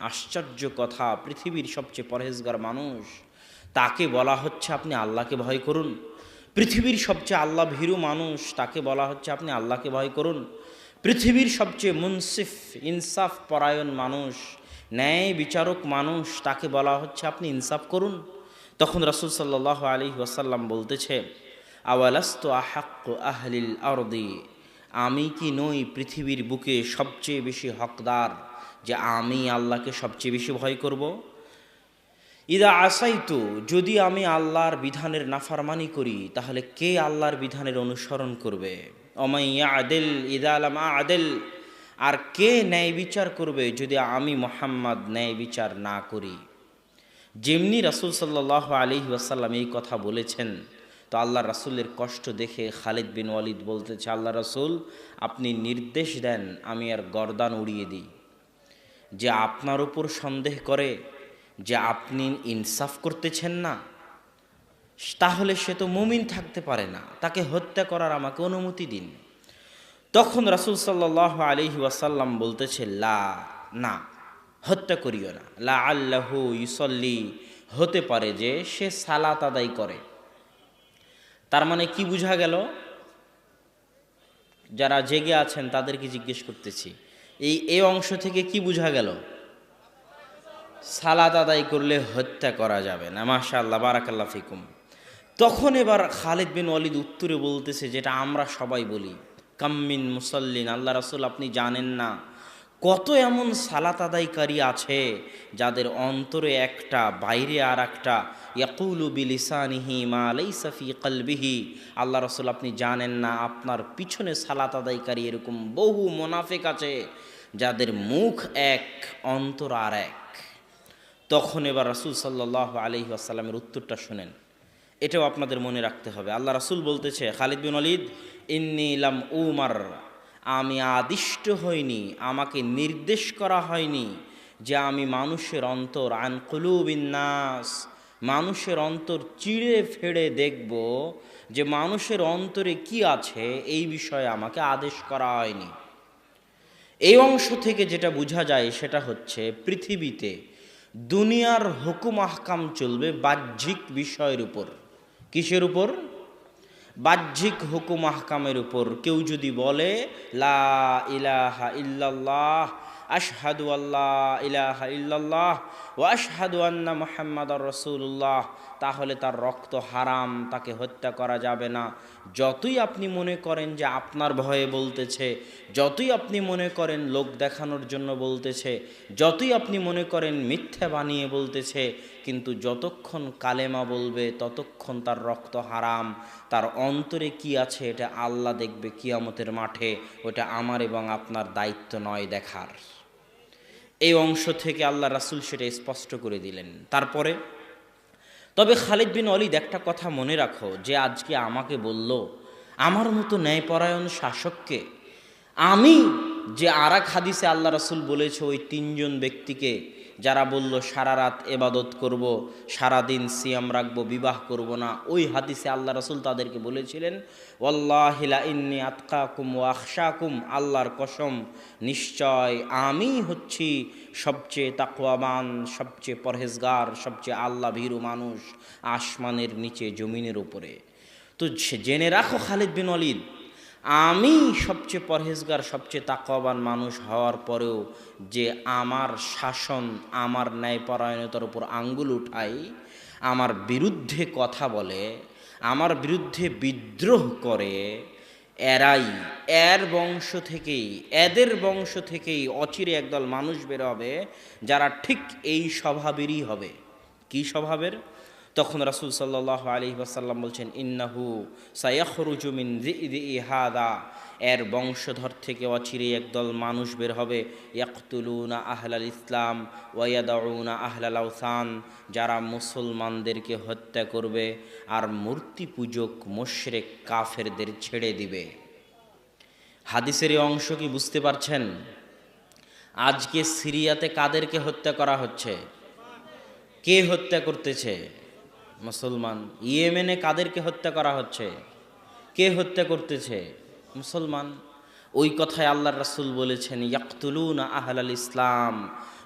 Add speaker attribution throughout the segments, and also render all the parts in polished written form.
Speaker 1: আশ্চর্য কথা, পৃথিবীর সবচেয়ে পরহেজগার মানুষ, তাকে বলা হচ্ছে আপনি আল্লাহকে ভয় করুন। পৃথিবীর সবচেয়ে আল্লাহ ভীরু মানুষ, তাকে বলা হচ্ছে আপনি আল্লাহকে ভয় করুন। পৃথিবীর সবচেয়ে মুনসিফ ইনসাফ পরায়ণ মানুষ, ন্যায় বিচারক মানুষ, তাকে বলা হচ্ছে আপনি ইনসাফ করুন। তখন রাসূল সাল্লাল্লাহু আলাইহি ওয়াসাল্লাম বলতেছে, আওয়ালাস্তু আহাক্কু আহলিল আরদি, আমি কি নই পৃথিবীর বুকে সবচেয়ে বেশি হকদার যে আমি আল্লাহকে সবচেয়ে বেশি ভয় করব? ইদা আসাইতু, যদি আমি আল্লাহর বিধানের নাফরমানি করি তাহলে কে আল্লাহর বিধানের অনুসরণ করবে? অমাইয়া আদেল ইদা আলামা আদেল, আর কে ন্যায় বিচার করবে যদি আমি মুহাম্মদ ন্যায় বিচার না করি? যেমনি রাসূল সাল্লাল্লাহু আলাইহি ওয়াসাল্লাম এই কথা বলেছেন, তো আল্লাহ রাসূলের কষ্ট দেখে খালিদ বিন ওয়ালিদ বলতেছে, আল্লাহ রাসূল আপনি নির্দেশ দেন আমি আর গর্দান উড়িয়ে দিই। যে আপনার উপর সন্দেহ করে যে আপনি ইনসাফ করতেছেন না, তাহলে সে তো মুমিন থাকতে পারে না, তাকে হত্যা করার আমাকে অনুমতি দিন। তখন রাসূল সাল্লাল্লাহু আলাইহি ওয়াসাল্লাম বলতেছে, লা, না, হত্যা করিও না। লা আল্লাহু ইউসল্লি, হতে পারে যে সে সালাত আদায় করে। তার মানে কি বোঝা গেল? যারা জেগে আছেন তাদেরকে জিজ্ঞেস করতেছি, এই অংশ থেকে কি বোঝা গেল? সালাত আদায় করলে হত্যা করা যাবে না। মাশাআল্লাহ, বারাকাল্লাহ ফিকুম। তখন এবার খালিদ বিন ওয়ালিদ উত্তরে বলতেছে, যেটা আমরা সবাই বলি, কাম্মিন মুসাল্লিন, আল্লাহ রাসূল আপনি জানেন না কত এমন সালাত আদায়কারী আছে যাদের অন্তরে একটা বাইরে আর একটা, ইয়াকুলু বিলিসানিহি মা লাইসা ফি কলবিহি, আল্লাহ রাসূল আপনি জানেন না আপনার পিছনে সালাত আদায়কারী এরকম বহু মুনাফিক আছে যাদের মুখ এক অন্তর আর এক। তখন এবার রাসূল সাল্লাল্লাহু আলাইহি ওয়াসাল্লামের উত্তরটা শুনেন, এটাও আপনাদের মনে রাখতে হবে। আল্লাহ রাসূল বলতেছে, খালিদ বিন ওয়ালিদ, ইন্নী লাম উমার, আমি আদিষ্ট হইনি, আমাকে নির্দেশ করা হয়নি যে আমি মানুষের অন্তর, আন কুলুবিন নাস, মানুষের অন্তর চিড়ে ফেড়ে দেখব যে মানুষের অন্তরে কি আছে, এই বিষয়ে আমাকে আদেশ করা হয়নি। এই অংশ থেকে যেটা বোঝা যায় সেটা হচ্ছে, পৃথিবীতে দুনিয়ার হুকুম আহকাম চলবে বাহ্যিক বিষয়ের উপর। কিসের উপর? বাহ্যিক হুকুম আহকামের উপর। কেউ যদি বলে লা ইলাহা ইল্লাল্লাহ, আশহাদু আল্লা ইলাহা ইল্লাল্লাহ ওয়া আশহাদু আন্না মুহাম্মাদার রাসূলুল্লাহ, তাহলে তার রক্ত হারাম, তাকে হত্যা করা যাবে না। যতই আপনি মনে করেন যে আপনার ভয়ে বলতেছে, যতই আপনি মনে করেন লোক দেখানোর জন্য বলতেছে, যতই আপনি মনে করেন মিথ্যা বানিয়ে বলতেছে, কিন্তু যতক্ষণ কালেমা বলবে ততক্ষণ তার রক্ত হারাম। তার অন্তরে কি আছে এটা আল্লাহ দেখবে কিয়ামতের মাঠে, ওটা আমার এবং আপনার দায়িত্ব নয় দেখার। এই অংশ থেকে আল্লাহ রাসূল সেটা স্পষ্ট করে দিলেন। তারপরে তবে খালিদ বিন ওয়ালিদ একটা কথা মনে রাখো, যে আজকে আমাকে বলল আমার মতো ন্যায়পরায়ণ শাসককে, আমি যে আর এক হাদিসে আল্লাহ রাসূল বলেছে ওই তিনজন ব্যক্তিকে যারা বলল সারা রাত এবাদত করব, সারাদিন সিয়াম রাখবো, বিবাহ করব না, ওই হাদিসে আল্লাহ রাসূল তাদেরকে বলেছিলেন, ওয়াল্লাহি লা ইন্নী আতকাকুম ওয়া আখশাকুম, আল্লাহর কসম নিশ্চয় আমি হচ্ছি সবচেয়ে তাকওয়াবান, সবচেয়ে পরহেজগার, সবচেয়ে আল্লাহ ভীরু মানুষ আসমানের নিচে জমিনের উপরে। তো জেনে রাখো খালিদ বিন ওয়ালিদ, আমি সবচেয়ে পরহেজগার, সবচেয়ে তাকওয়াবান মানুষ হওয়ার পরেও যে আমার শাসন, আমার ন্যায়পরায়ণতার উপর আঙ্গুল উঠাই, আমার বিরুদ্ধে কথা বলে, আমার বিরুদ্ধে বিদ্রোহ করে, এরাই, এদের বংশ থেকেই অচিরে একদল মানুষ বের হবে যারা ঠিক এই স্বভাবেরই হবে। কি স্বভাবের? তখন রাসূল সাল্লাল্লাহু আলাইহি ওয়াসাল্লাম বলছেন, ইন্নাহু সায়াখরুজু মিন যিদি হাদা, এর বংশধর থেকে অচিরে একদল মানুষ বের হবে, ইয়াকতুলুনা আহলাল ইসলাম ওয়া ইয়াদাউনা আহলাল আওসান, যারা মুসলমানদেরকে হত্যা করবে আর মূর্তি পূজক মুশরিক কাফেরদের ছেড়ে দিবে। হাদিসের এই অংশ কি বুঝতে পারছেন? আজকে সিরিয়াতে কাদেরকে হত্যা করা হচ্ছে? কে হত্যা করতেছে? মুসলমান। ইয়েমেনে কাদেরকে হত্যা করা হচ্ছে? কে হত্যা করতেছে? মুসলমান। ওই কথায় আল্লাহর রাসূল বলেছেন, ইয়াকতুলুনা আহলাল ইসলাম,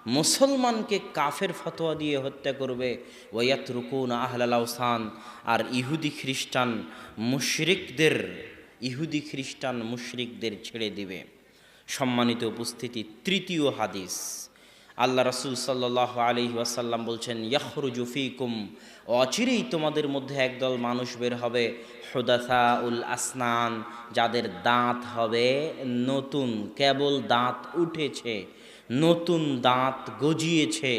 Speaker 1: মুসলমানকে কাফের ফতোয়া দিয়ে হত্যা করবে। ওয়ায়াতরুকুনা আহলাল আওসান, আর ইহুদি খ্রিস্টান মুশরিকদের ছেড়ে দিবে। সম্মানিত উপস্থিতি, তৃতীয় হাদিস, আল্লাহ রাসূল সাল্লাল্লাহু আলাইহি ওয়াসাল্লাম বলছেন, ইয়াখরুজু ফীকুম, অচিরেই তোমাদের মধ্যে একদল মানুষ বের হবে, হুদাসাউল আসনান, যাদের দাঁত হবে নতুন, কেবল দাঁত উঠেছে, নতুন দাঁত গজিয়েছে,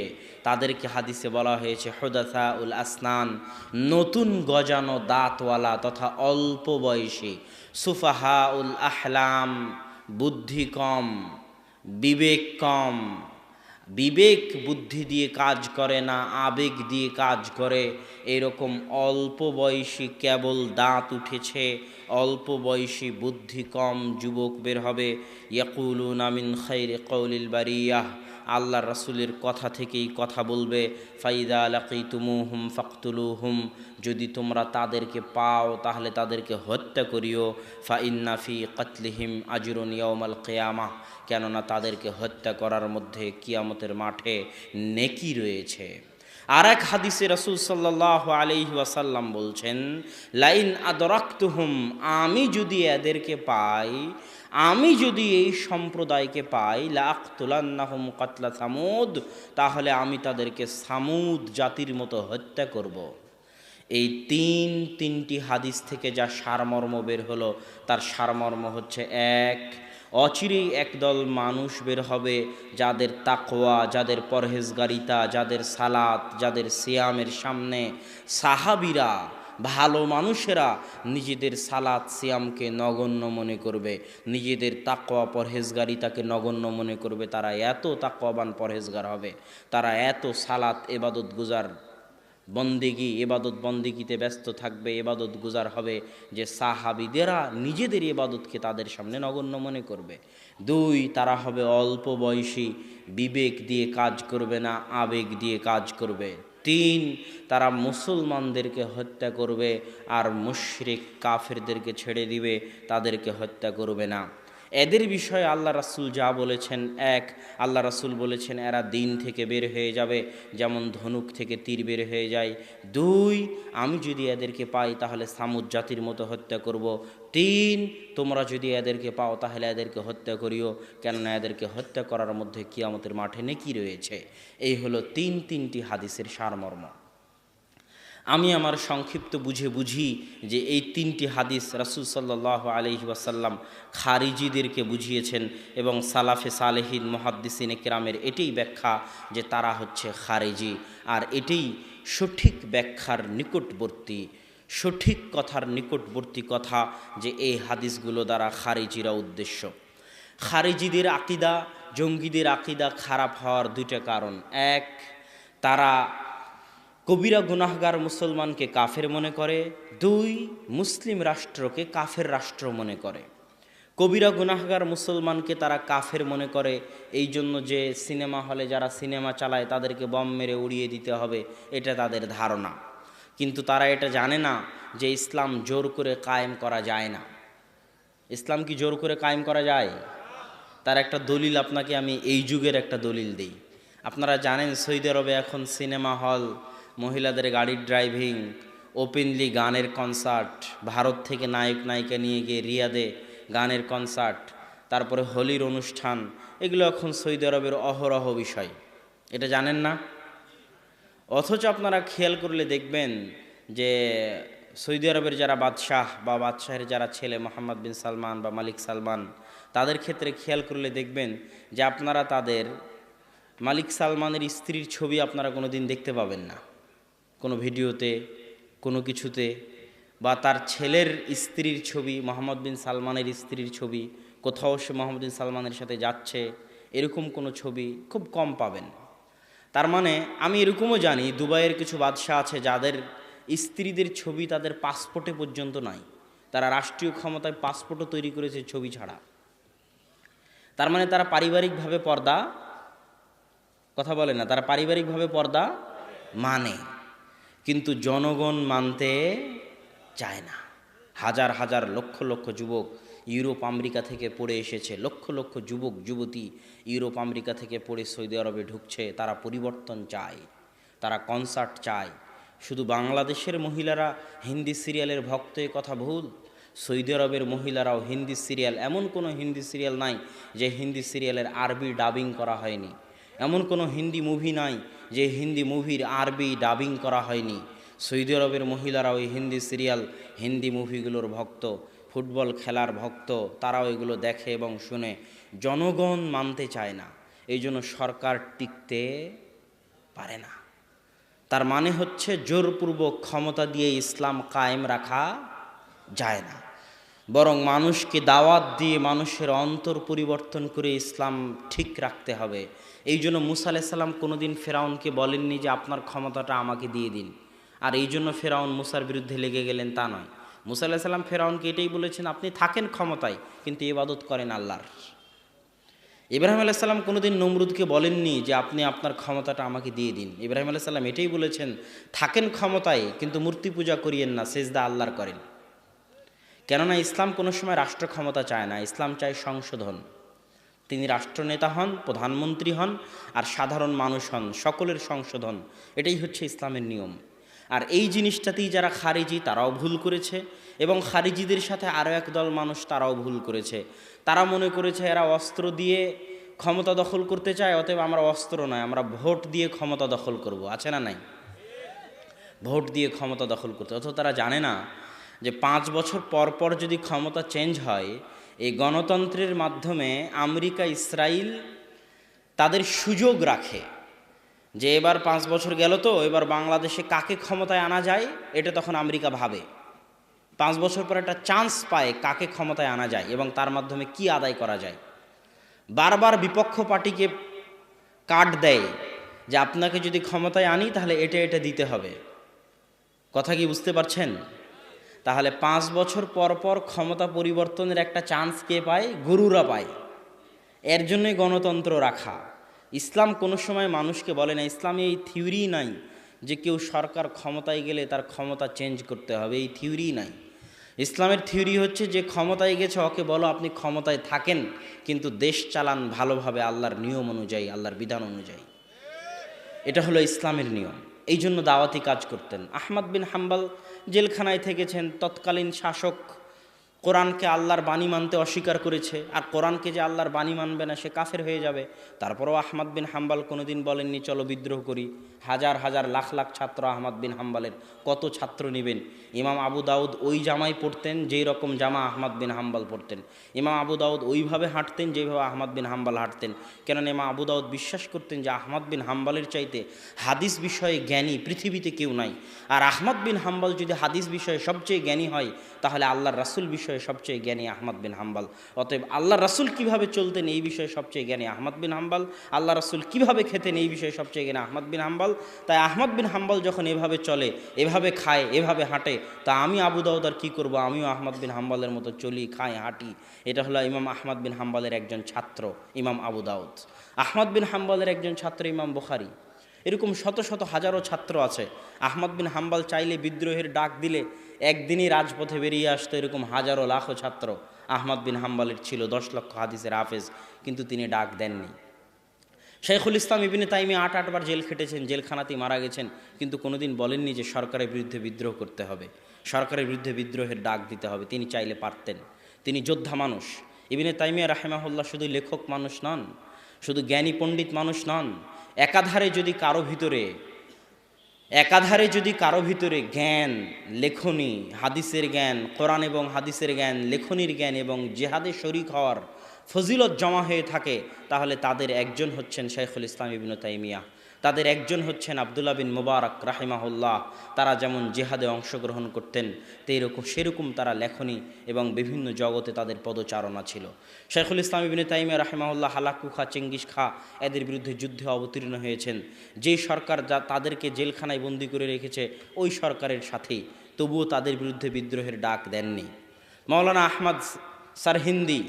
Speaker 1: তাদেরকে হাদিসে বলা হয়েছে হুদাসাউল আসনান, নতুন গজানো দাঁতওয়ালা তথা অল্প বয়সী। সুফাহাউল আহলাম, বুদ্ধি কম, বিবেক কম, বিবেক বুদ্ধি দিয়ে কাজ করে না, আবেগ দিয়ে কাজ করে, এরকম অল্প বয়সী, কেবল দাঁত উঠেছে, অল্প বয়সী, বুদ্ধি কম যুবক বের হবে। ইয়াকুলুনা মিন খাইরি কওলিল বারিয়াহ, আল্লাহ রাসূলের কথা থেকেই কথা বলবে। ফাইদা লাকিতুমুহুম ফাকতুলুহুম, যদি তোমরা তাদেরকে পাও তাহলে তাদেরকে হত্যা করিও। ফাইন্না ফি কাতলিহিম আজরুন ইয়াউমাল কিয়ামাহ, কেননা তাদেরকে হত্যা করার মধ্যে কিয়ামতের মাঠে নেকি রয়েছে। আর এক হাদিসে রাসূল সাল্লাল্লাহু আলাইহি ওয়াসাল্লাম বলছেন, লাইন আদরাকতুহুম, আমি যদি এদেরকে পাই, আমি যদি এই সম্প্রদায়কে পাই, লাআকতুলান্নাহুম কাতলা সামুদ, তাহলে আমি তাদেরকে সামুদ জাতির মতো হত্যা করব। এই তিনটি হাদিস থেকে যা সারমর্ম বের হলো, তার সারমর্ম হচ্ছে, এক, অচিরেই একদল মানুষ বের হবে যাদের তাকওয়া, যাদের পরহেজগারিতা, যাদের সালাত, যাদের সিয়ামের সামনে সাহাবীরা, ভালো মানুষেরা নিজেদের সালাত সিয়ামকে নগণ্য মনে করবে, নিজেদের তাকওয়া পরহেজগারিতাকে নগণ্য মনে করবে। তারা এত তাকওয়াবান পরহেজগার হবে, তারা এত সালাত এবাদত গুজার বন্দেগি, এবাদত বন্দেগিতে ব্যস্ত থাকবে, এবাদত গুজার হবে, যে সাহাবীদেরা নিজেদের এবাদতকে তাদের সামনে নগণ্য মনে করবে। দুই, তারা হবে অল্প বয়সী, বিবেক দিয়ে কাজ করবে না, আবেগ দিয়ে কাজ করবে। তিন, তারা মুসলমানদেরকে হত্যা করবে আর মুশরিক কাফেরদেরকে ছেড়ে দিবে, তাদেরকে হত্যা করবে না। এদের বিষয়ে আল্লাহ রাসূল যা বলেছেন, এক, আল্লাহ রাসূল বলেছেন এরা দিন থেকে বের হয়ে যাবে যেমন ধনুক থেকে তীর বের হয়ে যায়। দুই, আমি যদি এদেরকে পাই তাহলে সামুদ জাতির মতো হত্যা করব। তিন, তোমরা যদি এদেরকে পাও তাহলে এদেরকে হত্যা করিও, কেননা এদেরকে হত্যা করার মধ্যে কিয়ামতের মাঠে নেকি রয়েছে। এই হলো তিনটি হাদিসের সারমর্ম। আমি আমার সংক্ষিপ্ত বুঝি যে এই তিনটি হাদিস রাসূল সাল্লাল্লাহু আলাইহি ওয়াসাল্লাম খারিজিদেরকে বুঝিয়েছেন, এবং সালাফে সালেহিন মুহাদ্দিসিনে কেরামের এটাই ব্যাখ্যা যে তারা হচ্ছে খারিজি। আর এটাই সঠিক ব্যাখ্যার নিকটবর্তী, সঠিক কথার নিকটবর্তী কথা, যে এই হাদিসগুলো দ্বারা খারিজিরা উদ্দেশ্য। খারিজিদের আকিদা, জঙ্গিদের আকিদা খারাপ হওয়ার দুইটা কারণ। এক, তারা কবিরা গুনাহগার মুসলমানকে কাফের মনে করে। দুই, মুসলিম রাষ্ট্রকে কাফের রাষ্ট্র মনে করে। কবিরা গুনাহগার মুসলমানকে তারা কাফের মনে করে এই জন্য যে সিনেমা হলে যারা সিনেমা চালায় তাদেরকে বম মেরে উড়িয়ে দিতে হবে, এটা তাদের ধারণা। কিন্তু তারা এটা জানে না যে ইসলাম জোর করে কায়েম করা যায় না। ইসলাম কি জোর করে কায়েম করা যায়? তার একটা দলিল আপনাকে আমি এই যুগের একটা দলিল দিই। আপনারা জানেন সৌদি আরবে এখন সিনেমা হল, মহিলাদের গাড়ির ড্রাইভিং, ওপেনলি গানের কনসার্ট, ভারত থেকে নায়ক নায়িকা নিয়ে গিয়ে রিয়াদে গানের কনসার্ট, তারপরে হোলির অনুষ্ঠান, এগুলো এখন সৌদি আরবের অহরহ বিষয়। এটা জানেন না? অথচ আপনারা খেয়াল করলে দেখবেন যে সৌদি আরবের যারা বাদশাহ বা বাদশাহের যারা ছেলে, মোহাম্মদ বিন সালমান বা মালিক সালমান, তাদের ক্ষেত্রে খেয়াল করলে দেখবেন যে আপনারা তাদের মালিক সালমানের স্ত্রীর ছবি আপনারা কোনো দিন দেখতে পাবেন না, কোনো ভিডিওতে, কোনো কিছুতে। বা তার ছেলের স্ত্রীর ছবি, মোহাম্মদ বিন সালমানের স্ত্রীর ছবি, কোথাও সে মোহাম্মদ বিন সালমানের সাথে যাচ্ছে, এরকম কোনো ছবি খুব কম পাবেন। তার মানে আমি এরকমও জানি দুবাইয়ের কিছু বাদশাহ আছে যাদের স্ত্রীদের ছবি তাদের পাসপোর্টে পর্যন্ত নাই। তারা রাষ্ট্রীয় ক্ষমতায় পাসপোর্টও তৈরি করেছে ছবি ছাড়া। তার মানে তারা পারিবারিকভাবে পর্দা, কথা বলে না, তারা পারিবারিকভাবে পর্দা মানে, কিন্তু জনগণ মানতে চায় না। হাজার হাজার লক্ষ লক্ষ যুবক ইউরোপ আমেরিকা থেকে পড়ে এসেছে, লক্ষ লক্ষ যুবক যুবতী ইউরোপ আমেরিকা থেকে পড়ে সৌদি আরবে ঢুকছে। তারা পরিবর্তন চায়, তারা কনসার্ট চায়। শুধু বাংলাদেশের মহিলারা হিন্দি সিরিয়ালের ভক্ত, এ কথা ভুল। সৌদি আরবের মহিলারাও হিন্দি সিরিয়াল, এমন কোনো হিন্দি সিরিয়াল নাই যে হিন্দি সিরিয়ালের আরবি ডাবিং করা হয়নি, এমন কোনো হিন্দি মুভি নাই যে হিন্দি মুভির আরবি ডাবিং করা হয়নি। সৌদি আরবের মহিলারা ওই হিন্দি সিরিয়াল, হিন্দি মুভিগুলোর ভক্ত, ফুটবল খেলার ভক্ত, তারাও এগুলো দেখে এবং শুনে। জনগণ মানতে চায় না, এই জন্য সরকার টিকতে পারে না। তার মানে হচ্ছে জোরপূর্বক ক্ষমতা দিয়ে ইসলাম কায়েম রাখা যায় না, বরং মানুষকে দাওয়াত দিয়ে মানুষের অন্তর পরিবর্তন করে ইসলাম ঠিক রাখতে হবে। এই জন্য মুসা আলাইহিস সালাম কোনোদিন ফেরাউনকে বলেননি যে আপনার ক্ষমতাটা আমাকে দিয়ে দিন, আর এই জন্য ফেরাউন মুসার বিরুদ্ধে লেগে গেলেন, তা নয়। মুসা আলাইহিস সালাম ফেরাউনকে এটাই বলেছেন, আপনি থাকেন ক্ষমতায় কিন্তু ইবাদত করেন আল্লাহর। ইব্রাহিম আলাইহিস সালাম কোনোদিন নমরুদকে বলেননি যে আপনি আপনার ক্ষমতাটা আমাকে দিয়ে দিন। ইব্রাহিম আলাইহিস সালাম এটাই বলেছেন, থাকেন ক্ষমতায় কিন্তু মূর্তি পূজা করিয়েন না, সেজদা আল্লাহর করেন। কেননা ইসলাম কোনো সময় রাষ্ট্র ক্ষমতা চায় না, ইসলাম চায় সংশোধন। তিনি রাষ্ট্রনেতা হন, প্রধানমন্ত্রী হন, আর সাধারণ মানুষ হন, সকলের সংশোধন। এটাই হচ্ছে ইসলামের নিয়ম। আর এই জিনিসটাতেই যারা খারিজি তারাও ভুল করেছে, এবং খারিজিদের সাথে আরও এক দল মানুষ তারাও ভুল করেছে। তারা মনে করেছে এরা অস্ত্র দিয়ে ক্ষমতা দখল করতে চায়, অতএব আমরা অস্ত্র নয়, আমরা ভোট দিয়ে ক্ষমতা দখল করব। আছে না নাই? ভোট দিয়ে ক্ষমতা দখল করতে। অথচ তারা জানে না যে 5 বছর পর পর যদি ক্ষমতা চেঞ্জ হয়, এই গণতন্ত্রের মাধ্যমে আমেরিকা ইসরায়েল তাদের সুযোগ রাখে যে এবার 5 বছর গেল তো এবার বাংলাদেশে কাকে ক্ষমতায় আনা যায়, এটা তখন আমেরিকা ভাবে। 5 বছর পর একটা চান্স পায় কাকে ক্ষমতায় আনা যায় এবং তার মাধ্যমে কি আদায় করা যায়। বারবার বিপক্ষ পার্টিকে কার্ড দেয় যে আপনাকে যদি ক্ষমতায় আনি তাহলে এটা এটা দিতে হবে। কথা কি বুঝতে পারছেন? তাহলে 5 বছর পর পর ক্ষমতা পরিবর্তনের একটা চান্স কে পায়? গুরুরা পায়। এর জন্যই গণতন্ত্র রাখা। ইসলাম কোনো সময় মানুষকে বলে না, ইসলামে এই থিওরি নাই যে কেউ সরকার ক্ষমতায় গেলে তার ক্ষমতা চেঞ্জ করতে হবে, এই থিওরি নাই। ইসলামের থিওরি হচ্ছে যে ক্ষমতায় গেছে ওকে বলো আপনি ক্ষমতায় থাকেন কিন্তু দেশ চালান ভালোভাবে আল্লাহর নিয়ম অনুযায়ী, আল্লাহর বিধান অনুযায়ী। এটা হলো ইসলামের নিয়ম। এই জন্য দাওয়াতি কাজ করতেন। আহমদ বিন হাম্বল জেলখানায় থেকেছেন, তৎকালীন শাসক কোরআনকে আল্লাহর বাণী মানতে অস্বীকার করেছে, আর কোরআনকে যে আল্লাহর বাণী মানবে না সে কাফের হয়ে যাবে। তারপরেও আহমদ বিন হাম্বল কোনোদিন বলেননি চলো বিদ্রোহ করি। হাজার হাজার লাখ লাখ ছাত্র আহমদ বিন হাম্বলের, কত ছাত্র নেবেন? ইমাম আবু দাউদ ওই জামাই পড়তেন যেই রকম জামা আহমদ বিন হাম্বল পড়তেন। ইমাম আবু দাউদ ওইভাবে হাঁটতেন যেভাবে আহমদ বিন হাম্বল হাঁটতেন। কেননা ইমাম আবু দাউদ বিশ্বাস করতেন যে আহমদ বিন হাম্বলের চাইতে হাদিস বিষয়ে জ্ঞানী পৃথিবীতে কেউ নাই। আর আহমদ বিন হাম্বল যদি হাদিস বিষয়ে সবচেয়ে জ্ঞানী হয় তাহলে আল্লাহর রাসূল বিষয়ে সবচেয়ে জ্ঞানী আহমদ বিন হাম্বল। অতএব আল্লাহ রাসূল কিভাবে চলতেন এই বিষয়ে সবচেয়ে জ্ঞানী আহমদ বিন হাম্বল, আল্লাহ রাসূল কিভাবে খেতেন এই বিষয়ে সবচেয়ে জ্ঞানী আহমদ বিন হাম্বল। তাই আহমদ বিন হাম্বল যখন এভাবে চলে, এভাবে খায়, এভাবে হাঁটে, তা আমি আবু দাউদ আর কী করবো? আমিও আহমদ বিন হাম্বলের মতো চলি, খাই, হাঁটি। এটা হলো ইমাম আহমদ বিন হাম্বলের একজন ছাত্র ইমাম আবু দাউদ। আহমদ বিন হাম্বলের একজন ছাত্র ইমাম বুখারী। এরকম শত শত হাজারো ছাত্র আছে। আহমদ বিন হাম্বল চাইলে বিদ্রোহের ডাক দিলে একদিনই রাজপথে বেরিয়ে আসতো। এরকম হাজারো লাখো ছাত্র আহমদ বিন হাম্বলের ছিল, 10 লক্ষ হাদিসের হাফেজ, কিন্তু তিনি ডাক দেননি। শাইখুল ইসলাম ইবনে তাইমিয়া 8 বার জেল খেটেছেন, জেলখানাতেই মারা গেছেন, কিন্তু কোনোদিন বলেননি যে সরকারের বিরুদ্ধে বিদ্রোহ করতে হবে, সরকারের বিরুদ্ধে বিদ্রোহের ডাক দিতে হবে। তিনি চাইলে পারতেন। তিনি যোদ্ধা মানুষ। ইবনে তাইমিয়া রাহিমাহুল্লাহ শুধু লেখক মানুষ নন, শুধু জ্ঞানী পণ্ডিত মানুষ নন। একাধারে যদি কারো ভিতরে জ্ঞান, লেখনী, হাদিসের জ্ঞান, কোরআন এবং হাদিসের জ্ঞান, লেখনীর জ্ঞান এবং জিহাদে শরীক হওয়ার ফজিলত জমা হয়ে থাকে, তাহলে তাদের একজন হচ্ছেন শাইখুল ইসলাম ইবনে তাইমিয়া, তাদের একজন হচ্ছেন আব্দুল্লাহ বিন মুবারক রাহিমাহুল্লাহ। তারা যেমন জিহাদে অংশগ্রহণ করতেন সেরকম তারা লেখনী এবং বিভিন্ন জগতে তাদের পদচারণা ছিল। শাইখুল ইসলাম ইবনে তাইমিয়া রাহিমাহুল্লাহ হালাকু খা, চেঙ্গিস খা এদের বিরুদ্ধে যুদ্ধে অবতীর্ণ হয়েছেন। যেই সরকার তাদেরকে জেলখানায় বন্দি করে রেখেছে ওই সরকারের সাথেই, তবুও তাদের বিরুদ্ধে বিদ্রোহের ডাক দেননি। মাওলানা আহমদ সারহিন্দি,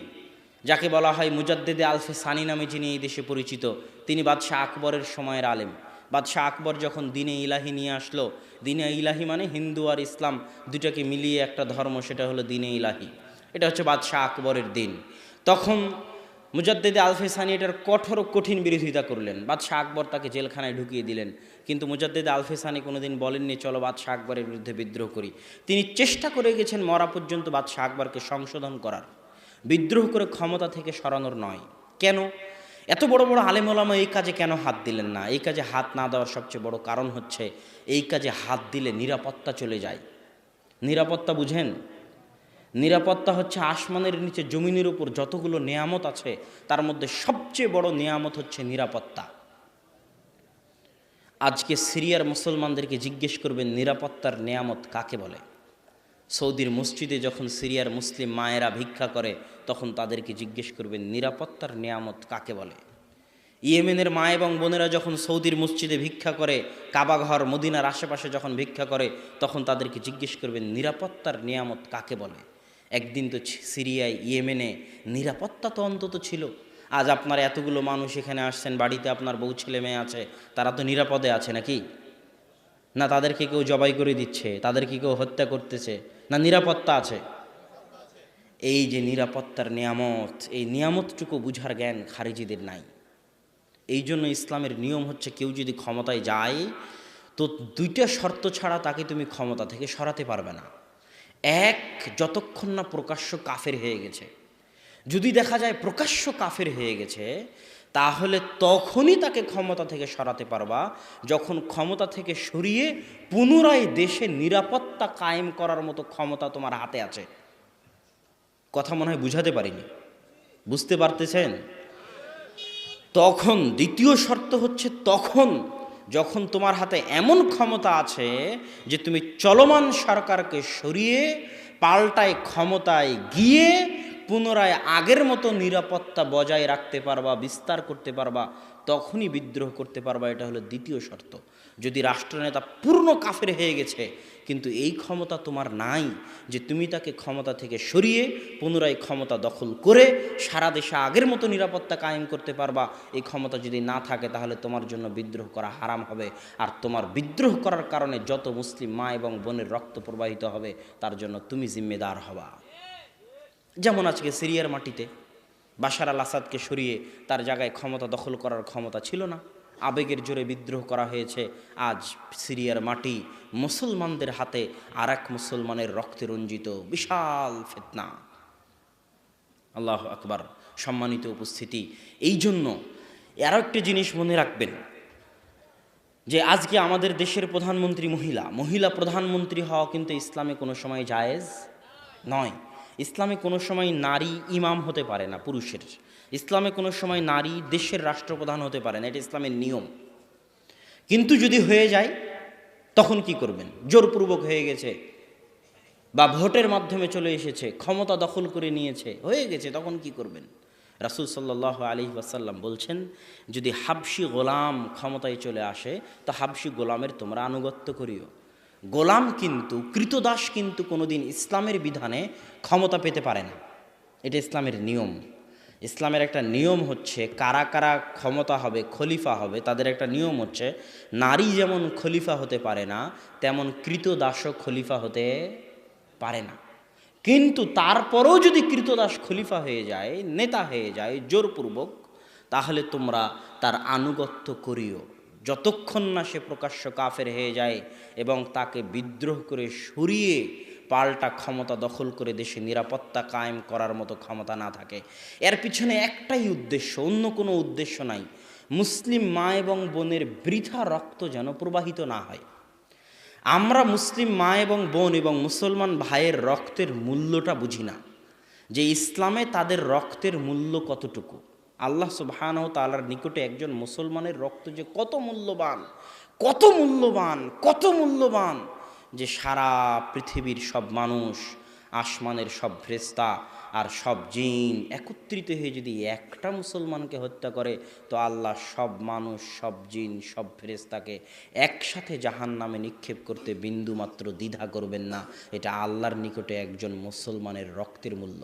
Speaker 1: যাকে বলা হয় মুজাদ্দেদে আলফে সানি নামে, যিনি এই দেশে পরিচিত, তিনি বাদশাহ আকবরের সময়ের আলেম। বাদশাহ আকবর যখন দিনে ইলাহি নিয়ে আসলো, দিনে ইলাহি মানে হিন্দু আর ইসলাম দুটাকে মিলিয়ে একটা ধর্ম, সেটা হলো দিনে ইলাহি। এটা হচ্ছে বাদশাহ আকবরের দিন। তখন মুজাদ্দেদে আলফে সানি এটার কঠিন বিরোধিতা করলেন। বাদশাহ আকবর তাকে জেলখানায় ঢুকিয়ে দিলেন। কিন্তু মুজাদ্দেদে আলফে সানি কোনোদিন বলেননি চলো বাদশাহ আকবরের বিরুদ্ধে বিদ্রোহ করি। তিনি চেষ্টা করে গেছেন মরা পর্যন্ত বাদশাহ আকবরকে সংশোধন করার, বিদ্রোহ করে ক্ষমতা থেকে সরানোর নয়। কেন? এত বড় বড় আলেম ওলামা এই কাজে কেন হাত দিলেন না? এই কাজে হাত না দেওয়ার সবচেয়ে বড় কারণ হচ্ছে এই কাজে হাত দিলে নিরাপত্তা চলে যায়। নিরাপত্তা বুঝেন? নিরাপত্তা হচ্ছে আসমানের নিচে জমিনের উপর যতগুলো নেয়ামত আছে তার মধ্যে সবচেয়ে বড় নেয়ামত হচ্ছে নিরাপত্তা। আজকে সিরিয়ার মুসলমানদেরকে জিজ্ঞেস করবেন নিরাপত্তার নেয়ামত কাকে বলে। সৌদির মসজিদে যখন সিরিয়ার মুসলিম মায়েরা ভিক্ষা করে তখন তাদেরকে জিজ্ঞেস করবেন নিরাপত্তার নেয়ামত কাকে বলে। ইয়েমেনের মা এবং বোনেরা যখন সৌদির মসজিদে ভিক্ষা করে, কাবাঘর মদিনার আশেপাশে যখন ভিক্ষা করে তখন তাদেরকে জিজ্ঞেস করবেন নিরাপত্তার নেয়ামত কাকে বলে। একদিন তো সিরিয়ায় ইয়েমেনে নিরাপত্তা তো অন্তত ছিল। আজ আপনার এতগুলো মানুষ এখানে আসছেন, বাড়িতে আপনার বউ ছেলে মেয়ে আছে, তারা তো নিরাপদে আছে নাকি? না তাদেরকে কেউ জবাই করে দিচ্ছে, তাদেরকে কেউ হত্যা করতেছে, না নিরাপত্তা আছে? এই যে নিরাপত্তার নিয়ামত, এই নিয়ামতটুকু বুঝার জ্ঞান খারিজিদের নাই। এই জন্য ইসলামের নিয়ম হচ্ছে কেউ যদি ক্ষমতায় যায় তো দুইটা শর্ত ছাড়া তাকে তুমি ক্ষমতা থেকে সরাতে পারবে না। এক, যতক্ষণ না প্রকাশ্য কাফের হয়ে গেছে। যদি দেখা যায় প্রকাশ্য কাফের হয়ে গেছে তাহলে তখনই তাকে ক্ষমতা থেকে সরাতে পারবা যখন ক্ষমতা থেকে সরিয়ে পুনরায় দেশে নিরাপত্তা কায়েম করার মতো ক্ষমতা তোমার হাতে আছে। কথা মনে হয় বুঝাতে পারিনি, বুঝতে পারতেছেন? তখন দ্বিতীয় শর্ত হচ্ছে তখন যখন তোমার হাতে এমন ক্ষমতা আছে যে তুমি চলমান সরকারকে সরিয়ে পাল্টায় ক্ষমতায় গিয়ে পুনরায় আগের মতো নিরাপত্তা বজায় রাখতে পারবা, বিস্তার করতে পারবা, তখনই বিদ্রোহ করতে পারবা। এটা হলো দ্বিতীয় শর্ত। যদি রাষ্ট্রনেতা পূর্ণ কাফের হয়ে গেছে কিন্তু এই ক্ষমতা তোমার নাই যে তুমি তাকে ক্ষমতা থেকে সরিয়ে পুনরায় ক্ষমতা দখল করে সারা দেশে আগের মতো নিরাপত্তা কায়েম করতে পারবা, এই ক্ষমতা যদি না থাকে তাহলে তোমার জন্য বিদ্রোহ করা হারাম হবে। আর তোমার বিদ্রোহ করার কারণে যত মুসলিম মা এবং বোনের রক্ত প্রবাহিত হবে তার জন্য তুমি জিম্মেদার হবা। যেমন আজকে সিরিয়ার মাটিতে বাশার আল আসাদকে সরিয়ে তার জায়গায় ক্ষমতা দখল করার ক্ষমতা ছিল না, আবেগের জোরে বিদ্রোহ করা হয়েছে। আজ সিরিয়ার মাটি মুসলমানদের হাতে আর এক মুসলমানের রক্তে রঞ্জিত, বিশাল ফিতনা। আল্লাহু আকবার। সম্মানিত উপস্থিতি, এই জন্য আরও একটা জিনিস মনে রাখবেন যে আজকে আমাদের দেশের প্রধানমন্ত্রী মহিলা প্রধানমন্ত্রী হওয়া কিন্তু ইসলামে কোনো সময় জায়েজ নয়। ইসলামে কোনো সময় নারী ইমাম হতে পারে না পুরুষের। ইসলামে কোনো সময় নারী দেশের রাষ্ট্রপ্রধান হতে পারে না, এটা ইসলামের নিয়ম। কিন্তু যদি হয়ে যায় তখন কি করবেন? জোরপূর্বক হয়ে গেছে বা ভোটের মাধ্যমে চলে এসেছে, ক্ষমতা দখল করে নিয়েছে, হয়ে গেছে, তখন কি করবেন? রাসূল সাল্লাল্লাহু আলাইহি ওয়াসাল্লাম বলছেন যদি হাবশি গোলাম ক্ষমতায় চলে আসে তো হাবশি গোলামের তোমরা আনুগত্য করিও। গোলাম কিন্তু, কৃতদাস কিন্তু কোনোদিন ইসলামের বিধানে ক্ষমতা পেতে পারে না, এটা ইসলামের নিয়ম। ইসলামের একটা নিয়ম হচ্ছে কারা কারা ক্ষমতা হবে, খলিফা হবে, তাদের একটা নিয়ম হচ্ছে নারী যেমন খলিফা হতে পারে না তেমন কৃতদাসও খলিফা হতে পারে না। কিন্তু তারপরেও যদি কৃতদাস খলিফা হয়ে যায়, নেতা হয়ে যায় জোরপূর্বক, তাহলে তোমরা তার আনুগত্য করিও যতক্ষণ না সে প্রকাশ্য কাফের হয়ে যায় এবং তাকে বিদ্রোহ করে সরিয়ে পাল্টা ক্ষমতা দখল করে দেশে নিরাপত্তা কায়েম করার মতো ক্ষমতা না থাকে। এর পিছনে একটাই উদ্দেশ্য, অন্য কোনো উদ্দেশ্য নাই। মুসলিম মা এবং বোনের বৃথা রক্ত যেন প্রবাহিত না হয়। আমরা মুসলিম মা এবং বোন এবং মুসলমান ভাইয়ের রক্তের মূল্যটা বুঝি না, যে ইসলামে তাদের রক্তের মূল্য কতটুকু। আল্লাহ সুবহানাহু ওয়া তাআলার নিকটে একজন মুসলমানের রক্ত যে কত মূল্যবান, কত মূল্যবান, কত মূল্যবান, যে সারা পৃথিবীর সব মানুষ, আসমানের সব ফেরেশতা আর সব জিন একত্রিত হয়ে যদি একটা মুসলমানকে হত্যা করে তো আল্লাহ সব মানুষ, সব জিন, সব ফেরেশতাকে একসাথে জাহান্নামে নিক্ষেপ করতে বিন্দুমাত্র দ্বিধা করবেন না। এটা আল্লাহর নিকটে একজন মুসলমানের রক্তের মূল্য।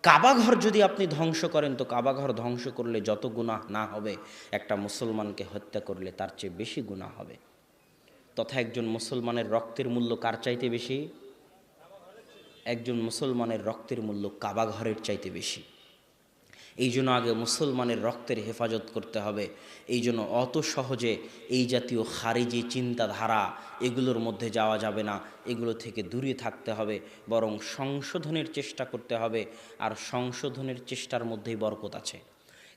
Speaker 1: কাবাঘর যদি আপনি ধ্বংস করেন তো কাবাঘর ধ্বংস করলে যত গুনাহ না হবে একটা মুসলমানকে হত্যা করলে তার চেয়ে বেশি গুনাহ হবে। তথা একজন মুসলমানের রক্তের মূল্য কার চাইতে বেশি? একজন মুসলমানের রক্তের মূল্য কাবা ঘরের চাইতে বেশি। এই জন্য আগে মুসলমানের রক্তের হেফাজত করতে হবে। এই জন্য অত সহজে এই জাতীয় খারিজি চিন্তাধারা এগুলোর মধ্যে যাওয়া যাবে না, এগুলো থেকে দূরে থাকতে হবে, বরং সংশোধনের চেষ্টা করতে হবে। আর সংশোধনের চেষ্টার মধ্যেই বরকত আছে।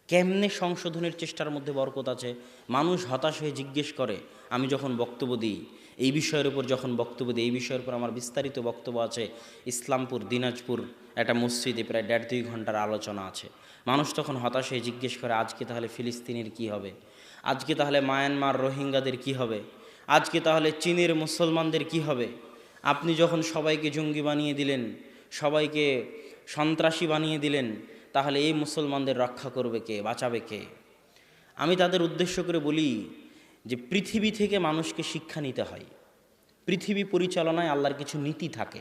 Speaker 1: কেমনে সংশোধনের চেষ্টার মধ্যে বরকত আছে? মানুষ হতাশ হয়ে জিজ্ঞেস করে, আমি যখন বক্তব্য দিই এই বিষয়ের উপর, যখন বক্তব্য দিই এই বিষয়ের উপর আমার বিস্তারিত বক্তব্য আছে, ইসলামপুর দিনাজপুর একটা মসজিদে প্রায় 1.5-2 ঘন্টার আলোচনা আছে। মানুষ তখন হতাশ হয়ে জিজ্ঞেস করে, আজকে তাহলে ফিলিস্তিনের কি হবে? আজকে তাহলে মায়ানমার রোহিঙ্গাদের কি হবে? আজকে তাহলে চীনের মুসলমানদের কি হবে? আপনি যখন সবাইকে জঙ্গি বানিয়ে দিলেন, সবাইকে সন্ত্রাসী বানিয়ে দিলেন, তাহলে এই মুসলমানদের রক্ষা করবে কে, বাঁচাবে কে? আমি তাদের উদ্দেশ্য করে বলি যে পৃথিবী থেকে মানুষকে শিক্ষা নিতে হয়। পৃথিবী পরিচালনায় আল্লাহর কিছু নীতি থাকে,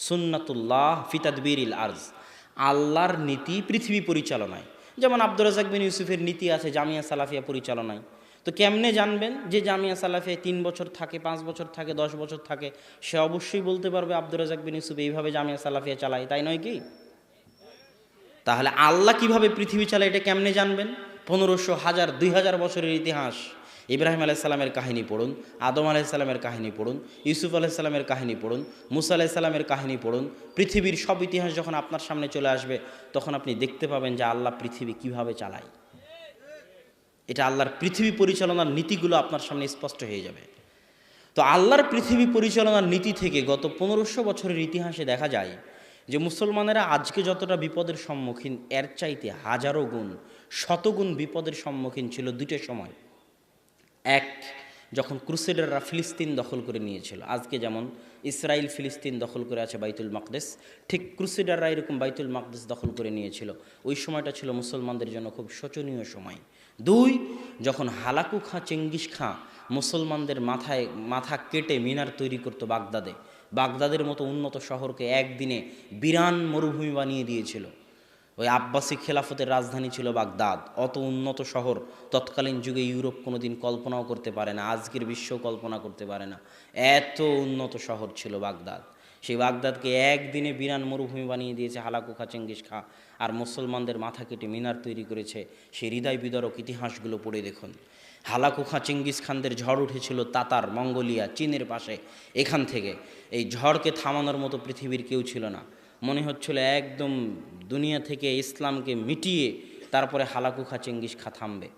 Speaker 1: সুন্নাতুল্লাহ ফি তাদবীরিল আরজ, আল্লাহর নীতি পৃথিবী পরিচালনায়। যেমন আব্দুর রাজ্জাক বিন ইউসুফের নীতি আছে জামিয়া সালাফিয়া পরিচালনায়। তো কেমনে জানবেন যে জামিয়া সালাফিয়া 3 বছর থাকে, 5 বছর থাকে, 10 বছর থাকে? সে অবশ্যই বলতে পারবে আব্দুর রাজ্জাক বিন ইউসুফ এইভাবে জামিয়া সালাফিয়া চালায়, তাই নয় কি? তাহলে আল্লাহ কিভাবে পৃথিবী চালায় এটা কেমনে জানবেন? 1500, 1000, 2000 বছরের ইতিহাস। ইব্রাহিম আলাইসাল্লামের কাহিনী পড়ুন, আদম আলাইসাল্লামের কাহিনী পড়ুন, ইউসুফ আলাইসাল্লামের কাহিনী পড়ুন, মুসা আলাইসাল্লামের কাহিনী পড়ুন। পৃথিবীর সব ইতিহাস যখন আপনার সামনে চলে আসবে, তখন আপনি দেখতে পাবেন যে আল্লাহ পৃথিবী কিভাবে চালায়। এটা আল্লাহর পৃথিবী পরিচালনার নীতিগুলো আপনার সামনে স্পষ্ট হয়ে যাবে। তো আল্লাহর পৃথিবী পরিচালনার নীতি থেকে গত 1500 বছরের ইতিহাসে দেখা যায় যে মুসলমানেরা আজকে যতটা বিপদের সম্মুখীন, এর চাইতে হাজারো গুণ, শতগুণ বিপদের সম্মুখীন ছিল দুটো সময়। এক, যখন ক্রুসেডাররা ফিলিস্তিন দখল করে নিয়েছিল। আজকে যেমন ইসরায়েল ফিলিস্তিন দখল করে আছে বাইতুল মাকদেস, ঠিক ক্রুসেডাররা এরকম বাইতুল মাকদেস দখল করে নিয়েছিল। ওই সময়টা ছিল মুসলমানদের জন্য খুব শোচনীয় সময়। 2, যখন হালাকু খাঁ চেঙ্গিস খাঁ মুসলমানদের মাথা কেটে মিনার তৈরি করতো বাগদাদে, বাগদাদের মতো উন্নত শহরকে একদিনে বিরান মরুভূমি বানিয়ে দিয়েছিল। ওই আব্বাসি খেলাফতের রাজধানী ছিল বাগদাদ। অত উন্নত শহর তৎকালীন যুগে ইউরোপ কোনোদিন কল্পনাও করতে পারে না, আজকের বিশ্ব কল্পনা করতে পারে না। এত উন্নত শহর ছিল বাগদাদ। সেই বাগদাদকে একদিনে বিরান মরুভূমি বানিয়ে দিয়েছে হালাকু খাঁ চেঙ্গিস খাঁ, আর মুসলমানদের মাথা কেটে মিনার তৈরি করেছে। সেই হৃদয় বিদারক ইতিহাসগুলো পড়ে দেখুন। হালাকু খাঁ চেঙ্গিস খানদের ঝড় উঠেছিল তাতার, মঙ্গোলিয়া, চীনের পাশে। এখান থেকে এই ঝড়কে থামানোর মতো পৃথিবীর কেউ ছিল না। মনে হচ্ছিল একদম দুনিয়া থেকে ইসলামকে মিটিয়ে তারপরে হালাকু খাঁ চেঙ্গিস খাঁ থামবে।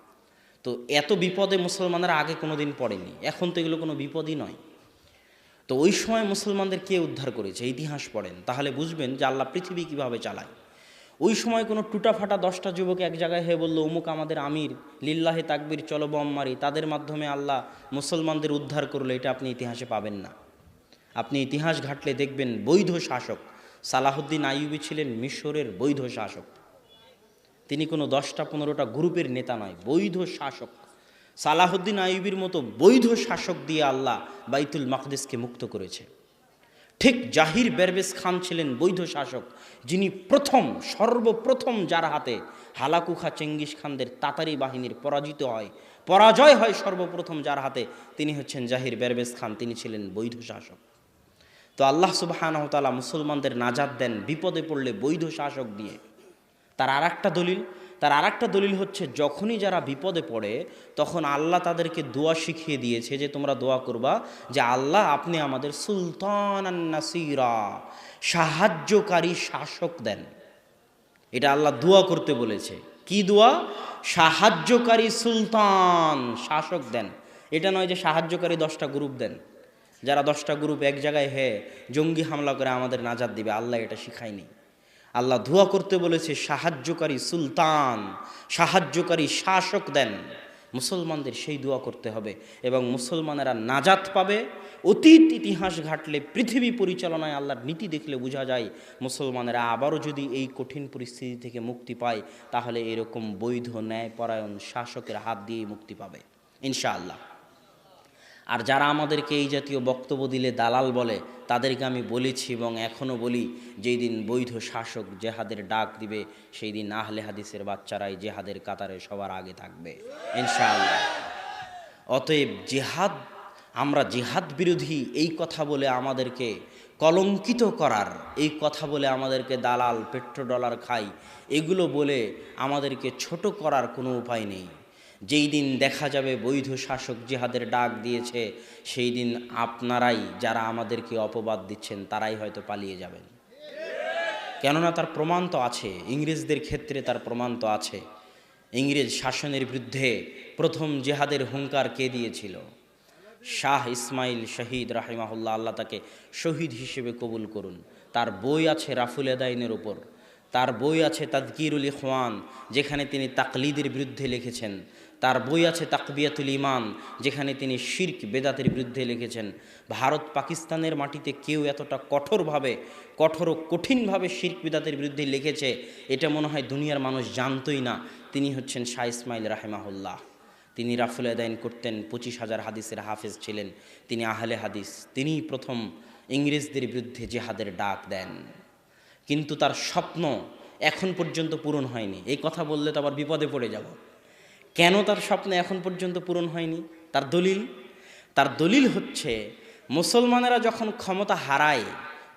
Speaker 1: তো এত বিপদে মুসলমানরা আগে কোনো দিন পড়েনি, এখন তো এগুলো কোনো বিপদই নয়। তো ওই সময় মুসলমানদের কে উদ্ধার করেছে ইতিহাস পড়েন, তাহলে বুঝবেন যে আল্লাহ পৃথিবী কিভাবে চালায়। ওই সময় কোনো টুটাফাটা 10টা যুবক এক জায়গায় হয়ে বললো অমুক আমাদের আমির, লিল্লাহে তাকবীর, চলো বম মারি, তাদের মাধ্যমে আল্লাহ মুসলমানদের উদ্ধার করলো, এটা আপনি ইতিহাসে পাবেন না। আপনি ইতিহাস ঘাটলে দেখবেন বৈধ শাসক সালাহুদ্দিন আইয়ুবী ছিলেন মিশরের বৈধ শাসক। তিনি কোনো 10টা 15টা গ্রুপের নেতা নয়, বৈধ শাসক। সালাহুদ্দিন আইয়ুবীর মতো বৈধ শাসক দিয়ে আল্লাহ বাইতুল মাকদেসকে মুক্ত করেছে। ঠিক জাহির বেরবেস খান ছিলেন বৈধ শাসক, যিনি সর্বপ্রথম যার হাতে হালাকু খাঁ চেঙ্গিস খানদের তাতারি বাহিনীর পরাজয় হয় সর্বপ্রথম যার হাতে, তিনি হচ্ছেন জাহির বেরবেস খান। তিনি ছিলেন বৈধ শাসক। তো আল্লাহ সুবহানাহু ওয়া তাআলা মুসলমানদের নাজাত দেন বিপদে পড়লে বৈধ শাসক দিয়ে। তার আরেকটা দলিল হচ্ছে, যখনই যারা বিপদে পড়ে তখন আল্লাহ তাদেরকে দোয়া শিখিয়ে দিয়েছে যে তোমরা দোয়া করবা যে আল্লাহ আপনি আমাদের সুলতানান নাসিরা, সাহায্যকারী শাসক দেন। এটা আল্লাহ দোয়া করতে বলেছে। কি দোয়া? সাহায্যকারী সুলতান শাসক দেন। এটা নয় যে সাহায্যকারী 10টা গ্রুপ দেন, যারা 10টা গ্রুপ এক জায়গায় জঙ্গি হামলা করে আমাদের নাজাত দিবে। আল্লাহ এটা শিখায়নি। আল্লাহ দোয়া করতে বলেছে সাহায্যকারী সুলতান, সাহায্যকারী শাসক দেন। মুসলমানদের সেই দোয়া করতে হবে এবং মুসলমানেরা নাজাত পাবে। অতীত ইতিহাস ঘাটলে, পৃথিবী পরিচালনায় আল্লাহর নীতি দেখলে বোঝা যায় মুসলমানেরা আবারও যদি এই কঠিন পরিস্থিতি থেকে মুক্তি পায়, তাহলে এরকম বৈধ ন্যায়পরায়ণ শাসকের হাত দিয়েই মুক্তি পাবে ইনশাআল্লাহ। আর যারা আমাদেরকে এই জাতীয় বক্তব্য দিলে দালাল বলে, তাদেরকে আমি বলেছি এবং এখনও বলি, যেই দিন বৈধ শাসক জেহাদের ডাক দিবে, সেই দিন আহলে হাদিসের বাচ্চারাই জেহাদের কাতারে সবার আগে থাকবে ইনশাআল্লাহ। অতএব জেহাদ আমরা জিহাদ বিরোধী এই কথা বলে আমাদেরকে কলঙ্কিত করার, এই কথা বলে আমাদেরকে দালাল পেট্রোডলার খাই, এগুলো বলে আমাদেরকে ছোট করার কোনো উপায় নেই। যেই দিন দেখা যাবে বৈধ শাসক জিহাদের ডাক দিয়েছে, সেই দিন আপনারাই যারা আমাদেরকে অপবাদ দিচ্ছেন তারাই হয়তো পালিয়ে যাবেন। কেননা তার প্রমাণ তো আছে, ইংরেজদের ক্ষেত্রে তার প্রমাণ তো আছে। ইংরেজ শাসনের বিরুদ্ধে প্রথম জিহাদের হুঙ্কার কে দিয়েছিল? শাহ ইসমাইল শহীদ রাহিমাহুল্লাহ, আল্লাহ তাকে শহীদ হিসেবে কবুল করুন। তার বই আছে রাফুল এদাইনের ওপর, তার বই আছে তাদকিরুল ইখওয়ান, যেখানে তিনি তাকলিদের বিরুদ্ধে লিখেছেন। তার বই আছে তাকবিয়াতুল ইমান, যেখানে তিনি শিরক বেদাতের বিরুদ্ধে লিখেছেন। ভারত পাকিস্তানের মাটিতে কেউ এতটা কঠোর ও কঠিনভাবে শিরক বেদাতের বিরুদ্ধে লিখেছে, এটা মনে হয় দুনিয়ার মানুষ জানতই না। তিনি হচ্ছেন শাহ ইসমাইল রাহিমাহুল্লাহ। তিনি রাফুল আদাইন করতেন, 25,000 হাদিসের হাফেজ ছিলেন, তিনি আহলে হাদিস। তিনিই প্রথম ইংরেজদের বিরুদ্ধে জিহাদের ডাক দেন। কিন্তু তার স্বপ্ন এখন পর্যন্ত পূরণ হয়নি। এই কথা বললে তো আবার বিপদে পড়ে যাব। কেন তার স্বপ্ন এখন পর্যন্ত পূরণ হয়নি? তার দলিল হচ্ছে, মুসলমানেরা যখন ক্ষমতা হারায়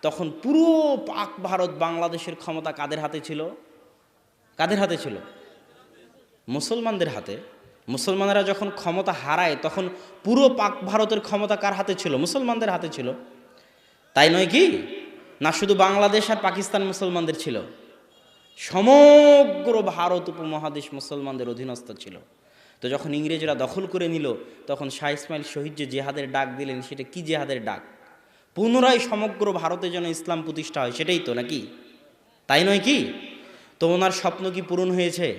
Speaker 1: তখন পুরো পাক ভারত বাংলাদেশের ক্ষমতা কাদের হাতে ছিল? মুসলমানদের হাতে। মুসলমানেরা যখন ক্ষমতা হারায় তখন পুরো পাক ভারতের ক্ষমতা কার হাতে ছিল? মুসলমানদের হাতে ছিল, তাই নয় কি? না শুধু বাংলাদেশ আর পাকিস্তান মুসলমানদের ছিল, সমগ্র ভারত উপমহাদেশ মুসলমানদের অধীনস্থ ছিল। তো যখন ইংরেজরা দখল করে নিল, তখন শাহ ইসমাইল শহীদ যে জেহাদের ডাক দিলেন, সেটা কি জেহাদের ডাক? পুনরায় সমগ্র ভারতে যেন ইসলাম প্রতিষ্ঠা হয়, সেটাই তো, নাকি? তাই নয় কি? তো ওনার স্বপ্ন কি পূরণ হয়েছে?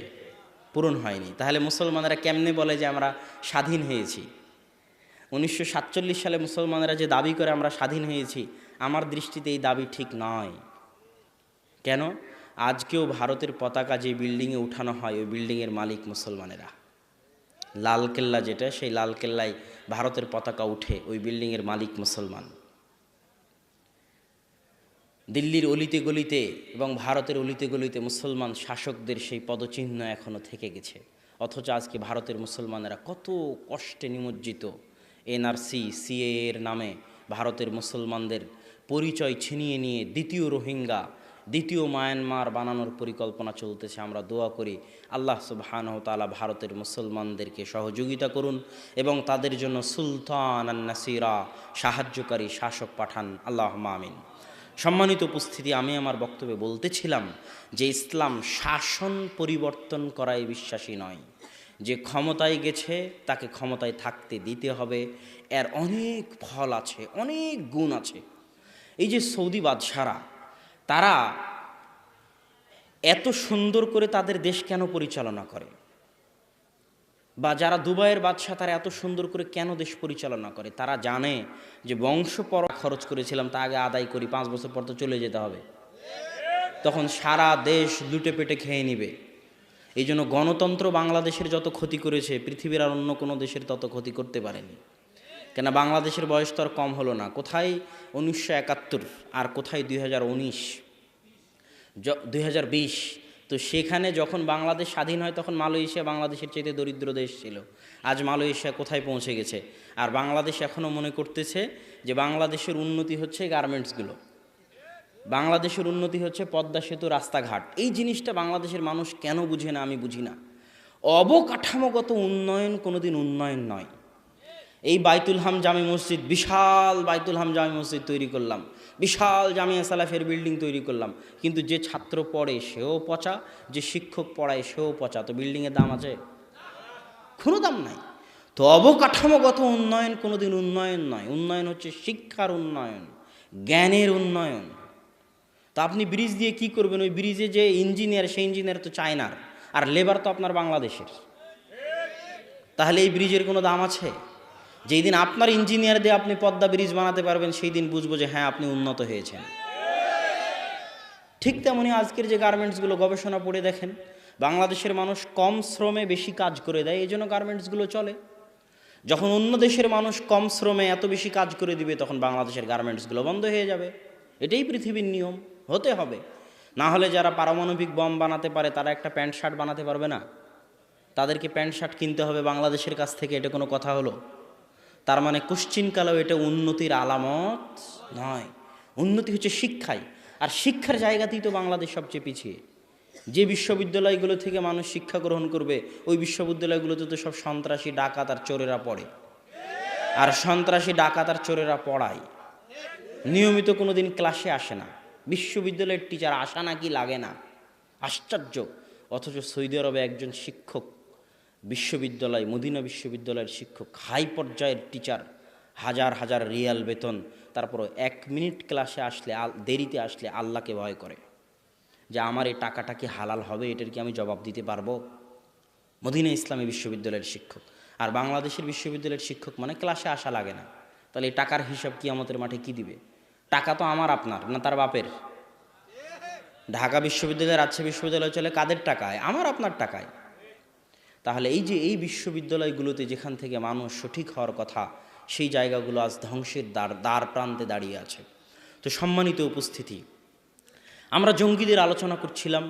Speaker 1: পূরণ হয়নি। তাহলে মুসলমানেরা কেমনে বলে যে আমরা স্বাধীন হয়েছি? 1947 সালে মুসলমানেরা যে দাবি করে আমরা স্বাধীন হয়েছি, আমার দৃষ্টিতে এই দাবি ঠিক নয়। কেন? আজকেও ভারতের পতাকা যে বিল্ডিংয়ে উঠানো হয়, ওই বিল্ডিংয়ের মালিক মুসলমানেরা। লালকেল্লা যেটা, সেই লালকেল্লায় ভারতের পতাকা উঠে, ওই বিল্ডিংয়ের মালিক মুসলমান। দিল্লির অলিতে গলিতে এবং ভারতের অলিতে গলিতে মুসলমান শাসকদের সেই পদচিহ্ন এখনও থেকে গেছে। অথচ আজকে ভারতের মুসলমানেরা কত কষ্টে নিমজ্জিত। এনআরসি, সিএ এর নামে ভারতের মুসলমানদের পরিচয় ছিনিয়ে নিয়ে দ্বিতীয় রোহিঙ্গা, দ্বিতীয় মায়ানমার বানানোর পরিকল্পনা চলতেছে। আমরা দোয়া করি আল্লাহ সুবহানাহু ওয়া তাআলা ভারতের মুসলমানদেরকে সহযোগিতা করুন এবং তাদের জন্য সুলতান আন নাসিরা, সাহায্যকারী শাসক পাঠান। আল্লাহুম্মা আমিন। সম্মানিত উপস্থিতি, আমি আমার বক্তব্যে বলতেছিলাম যে ইসলাম শাসন পরিবর্তন করায় বিশ্বাসী নয়। যে ক্ষমতায় গেছে তাকে ক্ষমতায় থাকতে দিতে হবে। এর অনেক ফল আছে, অনেক গুণ আছে। এই যে সৌদি বাদশারা, তারা এত সুন্দর করে তাদের দেশ কেন পরিচালনা করে? বা যারা দুবাইয়ের বাদশা, তারা এত সুন্দর করে কেন দেশ পরিচালনা করে? তারা জানে যে বংশ পর খরচ করেছিলাম তা আগে আদায় করি, 5 বছর পর তো চলে যেতে হবে, তখন সারা দেশ লুটে পেটে খেয়ে নিবে। এই জন্য গণতন্ত্র বাংলাদেশের যত ক্ষতি করেছে, পৃথিবীর আর অন্য কোনো দেশের তত ক্ষতি করতে পারেনি। কেন? বাংলাদেশের বয়স তো আর কম হলো না। কোথায় 1971 আর কোথায় 2019, 2020। তো সেখানে যখন বাংলাদেশ স্বাধীন হয় তখন মালয়েশিয়া বাংলাদেশের চাইতে দরিদ্র দেশ ছিল। আজ মালয়েশিয়া কোথায় পৌঁছে গেছে? আর বাংলাদেশ এখনও মনে করতেছে যে বাংলাদেশের উন্নতি হচ্ছে গার্মেন্টসগুলো, বাংলাদেশের উন্নতি হচ্ছে পদ্মা সেতু, রাস্তাঘাট। এই জিনিসটা বাংলাদেশের মানুষ কেন বুঝে না আমি বুঝি না। অবকাঠামোগত উন্নয়ন কোনোদিন উন্নয়ন নয়। এই বাইতুল হাম জামে মসজিদ, বিশাল বাইতুল হাম জামে মসজিদ তৈরি করলাম, বিশাল জামিয়া সালাফের বিল্ডিং তৈরি করলাম, কিন্তু যে ছাত্র পড়ে সেও পচা, যে শিক্ষক পড়ায় সেও পচা। তো বিল্ডিংয়ের দাম আছে? কোনো দাম নাই। তো অবকাঠামোগত উন্নয়ন কোনোদিন উন্নয়ন নয়। উন্নয়ন হচ্ছে শিক্ষার উন্নয়ন, জ্ঞানের উন্নয়ন। তো আপনি ব্রিজ দিয়ে কি করবেন? ওই ব্রিজে যে ইঞ্জিনিয়ার, সেই ইঞ্জিনিয়ার তো চায়নার, আর লেবার তো আপনার বাংলাদেশের। তাহলে এই ব্রিজের কোনো দাম আছে? যেই দিন আপনার ইঞ্জিনিয়ার দিয়ে আপনি পদ্মা ব্রিজ বানাতে পারবেন, সেই দিন বুঝবো যে হ্যাঁ আপনি উন্নত হয়েছেন। ঠিক তেমনই আজকের যে গার্মেন্টসগুলো, গবেষণা পড়ে দেখেন, বাংলাদেশের মানুষ কম শ্রমে বেশি কাজ করে দেয়, এই জন্য গার্মেন্টসগুলো চলে। যখন অন্য দেশের মানুষ কম শ্রমে এত বেশি কাজ করে দিবে, তখন বাংলাদেশের গার্মেন্টসগুলো বন্ধ হয়ে যাবে। এটাই পৃথিবীর নিয়ম, হতে হবে। না হলে যারা পারমাণবিক বম বানাতে পারে তারা একটা প্যান্ট শার্ট বানাতে পারবে না? তাদেরকে প্যান্ট শার্ট কিনতে হবে বাংলাদেশের কাছ থেকে, এটা কোনো কথা হলো? তার মানে কোশ্চিনকালেও এটা উন্নতির আলামত নয়। উন্নতি হচ্ছে শিক্ষায়, আর শিক্ষার জায়গাতেই তো বাংলাদেশ সবচেয়ে পিছিয়ে। যে বিশ্ববিদ্যালয়গুলো থেকে মানুষ শিক্ষা গ্রহণ করবে, ওই বিশ্ববিদ্যালয়গুলোতে তো সব সন্ত্রাসী, ডাকাত আর চোরেরা পড়ে। আর সন্ত্রাসী, ডাকাত আর চোরেরা পড়ায়, নিয়মিত কোনো দিন ক্লাসে আসে না। বিশ্ববিদ্যালয়ের টিচার আসা নাকি লাগে না, আশ্চর্য। অথচ সৌদি আরবে একজন শিক্ষক, বিশ্ববিদ্যালয়, মদিনা বিশ্ববিদ্যালয়ের শিক্ষক, হাই পর্যায়ের টিচার, হাজার হাজার রিয়াল বেতন, তারপরও 1 মিনিট ক্লাসে আসলে, দেরিতে আসলে আল্লাহকে ভয় করে যে আমার এই টাকাটা কি হালাল হবে, এটার কি আমি জবাব দিতে পারবো। মদিনা ইসলামী বিশ্ববিদ্যালয়ের শিক্ষক। আর বাংলাদেশের বিশ্ববিদ্যালয়ের শিক্ষক মানে ক্লাসে আসা লাগে না। তাহলে এই টাকার হিসাব কিয়ামতের মাঠে কি দিবে? টাকা তো আমার আপনার না, তার বাপের। ঢাকা বিশ্ববিদ্যালয়, রাজশাহী বিশ্ববিদ্যালয় চলে কাদের টাকায়? আমার আপনার টাকায়। তাহলে এই যে এই বিশ্ববিদ্যালয়গুলোতে যেখান থেকে মানুষ সঠিক হওয়ার কথা, সেই জায়গাগুলো আজ ধ্বংসের দ্বার প্রান্তে দাঁড়িয়ে আছে। তো সম্মানিত উপস্থিতি, আমরা জঙ্গিদের আলোচনা করছিলাম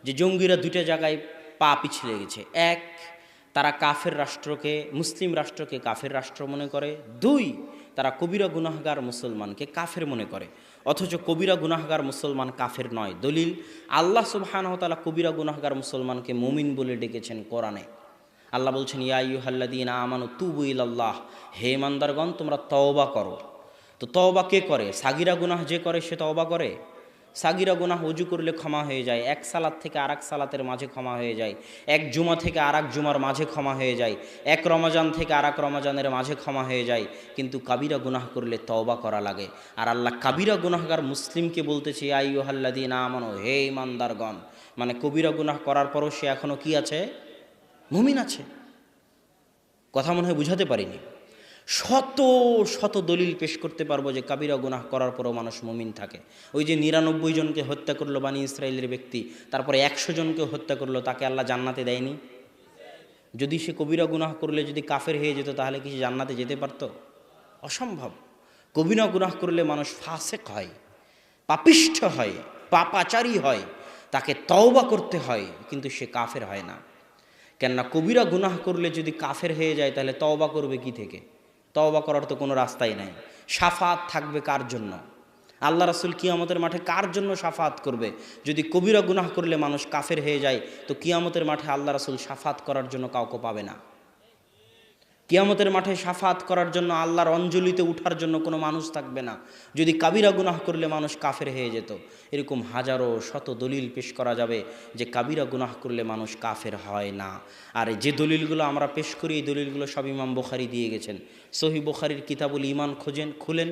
Speaker 1: যে জঙ্গিরা 2টা জায়গায় পা পিছলে গেছে। 1, তারা কাফের রাষ্ট্রকে, মুসলিম রাষ্ট্রকে কাফের রাষ্ট্র মনে করে। 2, তারা কবিরা গুনাহগার মুসলমানকে কাফের মনে করে। অথচ কবিরা গুনাহগার মুসলমান কাফের নয়। দলিল, আল্লাহ সুবহানাহু ওয়া তাআলা কবিরা গুনাহগার মুসলমানকে মুমিন বলে ডেকেছেন কোরআনে। আল্লাহ বলছেন, ইয়া আইয়ুহাল্লাযীনা আমানু তুবু ইলাল্লাহ, হে ইমানদারগণ তোমরা তওবা করো। তো তওবা কে করে? সাগিরা গুনাহ যে করে সে তওবা করে? সাগিরা গুনাহ ওযু করলে ক্ষমা হয়ে যায়, 1 সালাত থেকে আরেক সালাতের মাঝে ক্ষমা হয়ে যায়, 1 জুমা থেকে আরেক জুমার মাঝে ক্ষমা হয়ে যায়, 1 রমজান থেকে আরেক রমজানের মাঝে ক্ষমা হয়ে যায়। কিন্তু কাবিরা গুনাহ করলে তওবা করা লাগে। আর আল্লাহ কাবিরা গুনাহগার মুসলিমকে বলতেছে, ইয়া আইয়ুহাল্লাযীনা আমানু, হে ইমানদারগণ। মানে কবিরা গুনাহ করার পরও সে এখনো কি আছে? মুমিন আছে। কথা মনে হয় বুঝাতে পারিনি। শত শত দলিল পেশ করতে পারবো যে কাবিরা গুনাহ করার পরও মানুষ মুমিন থাকে। ওই যে 99 জনকে হত্যা করলো বানি ইসরায়েলের ব্যক্তি, তারপরে 100 জনকে হত্যা করলো, তাকে আল্লাহ জান্নাতে দেয়নি? যদি সে কবিরা গুনাহ করলে যদি কাফের হয়ে যেত, তাহলে কি সে জান্নাতে যেতে পারত? অসম্ভব। কবিরা গুনাহ করলে মানুষ ফাসেক হয়, পাপিষ্ঠ হয়, পাপাচারী হয়, তাকে তওবা করতে হয়, কিন্তু সে কাফের হয় না। কেননা কবিরা গুনাহ করলে যদি কাফের হয়ে যায়, তাহলে তওবা করবে কি থেকে? তওবা করার তো কোনো রাস্তাই নাই। শাফাত থাকবে কার জন্য? আল্লাহ রাসূল কিয়ামতের মাঠে কার জন্য শাফাত করবে? যদি কবিরা গুনাহ করলে মানুষ কাফের হয়ে যায়, তো কিয়ামতের মাঠে আল্লাহ রাসূল শাফাত করার জন্য কাউকে পাবে না। কিয়ামতের মাঠে শাফাত করার জন্য, আল্লাহর অঞ্জলিতে উঠার জন্য কোনো মানুষ থাকবে না। যদি কাবিরা গুনাহ করলে মানুষ কাফের হয়ে যেত। এরকম হাজারো শত দলিল পেশ করা যাবে যে কাবিরা গুনাহ করলে মানুষ কাফের হয় না। আর যে দলিলগুলো আমরা পেশ করি, এই দলিলগুলো সব ইমাম বুখারী দিয়ে গেছেন। সহিহ বুখারীর কিতাবুল ঈমান খুলেন,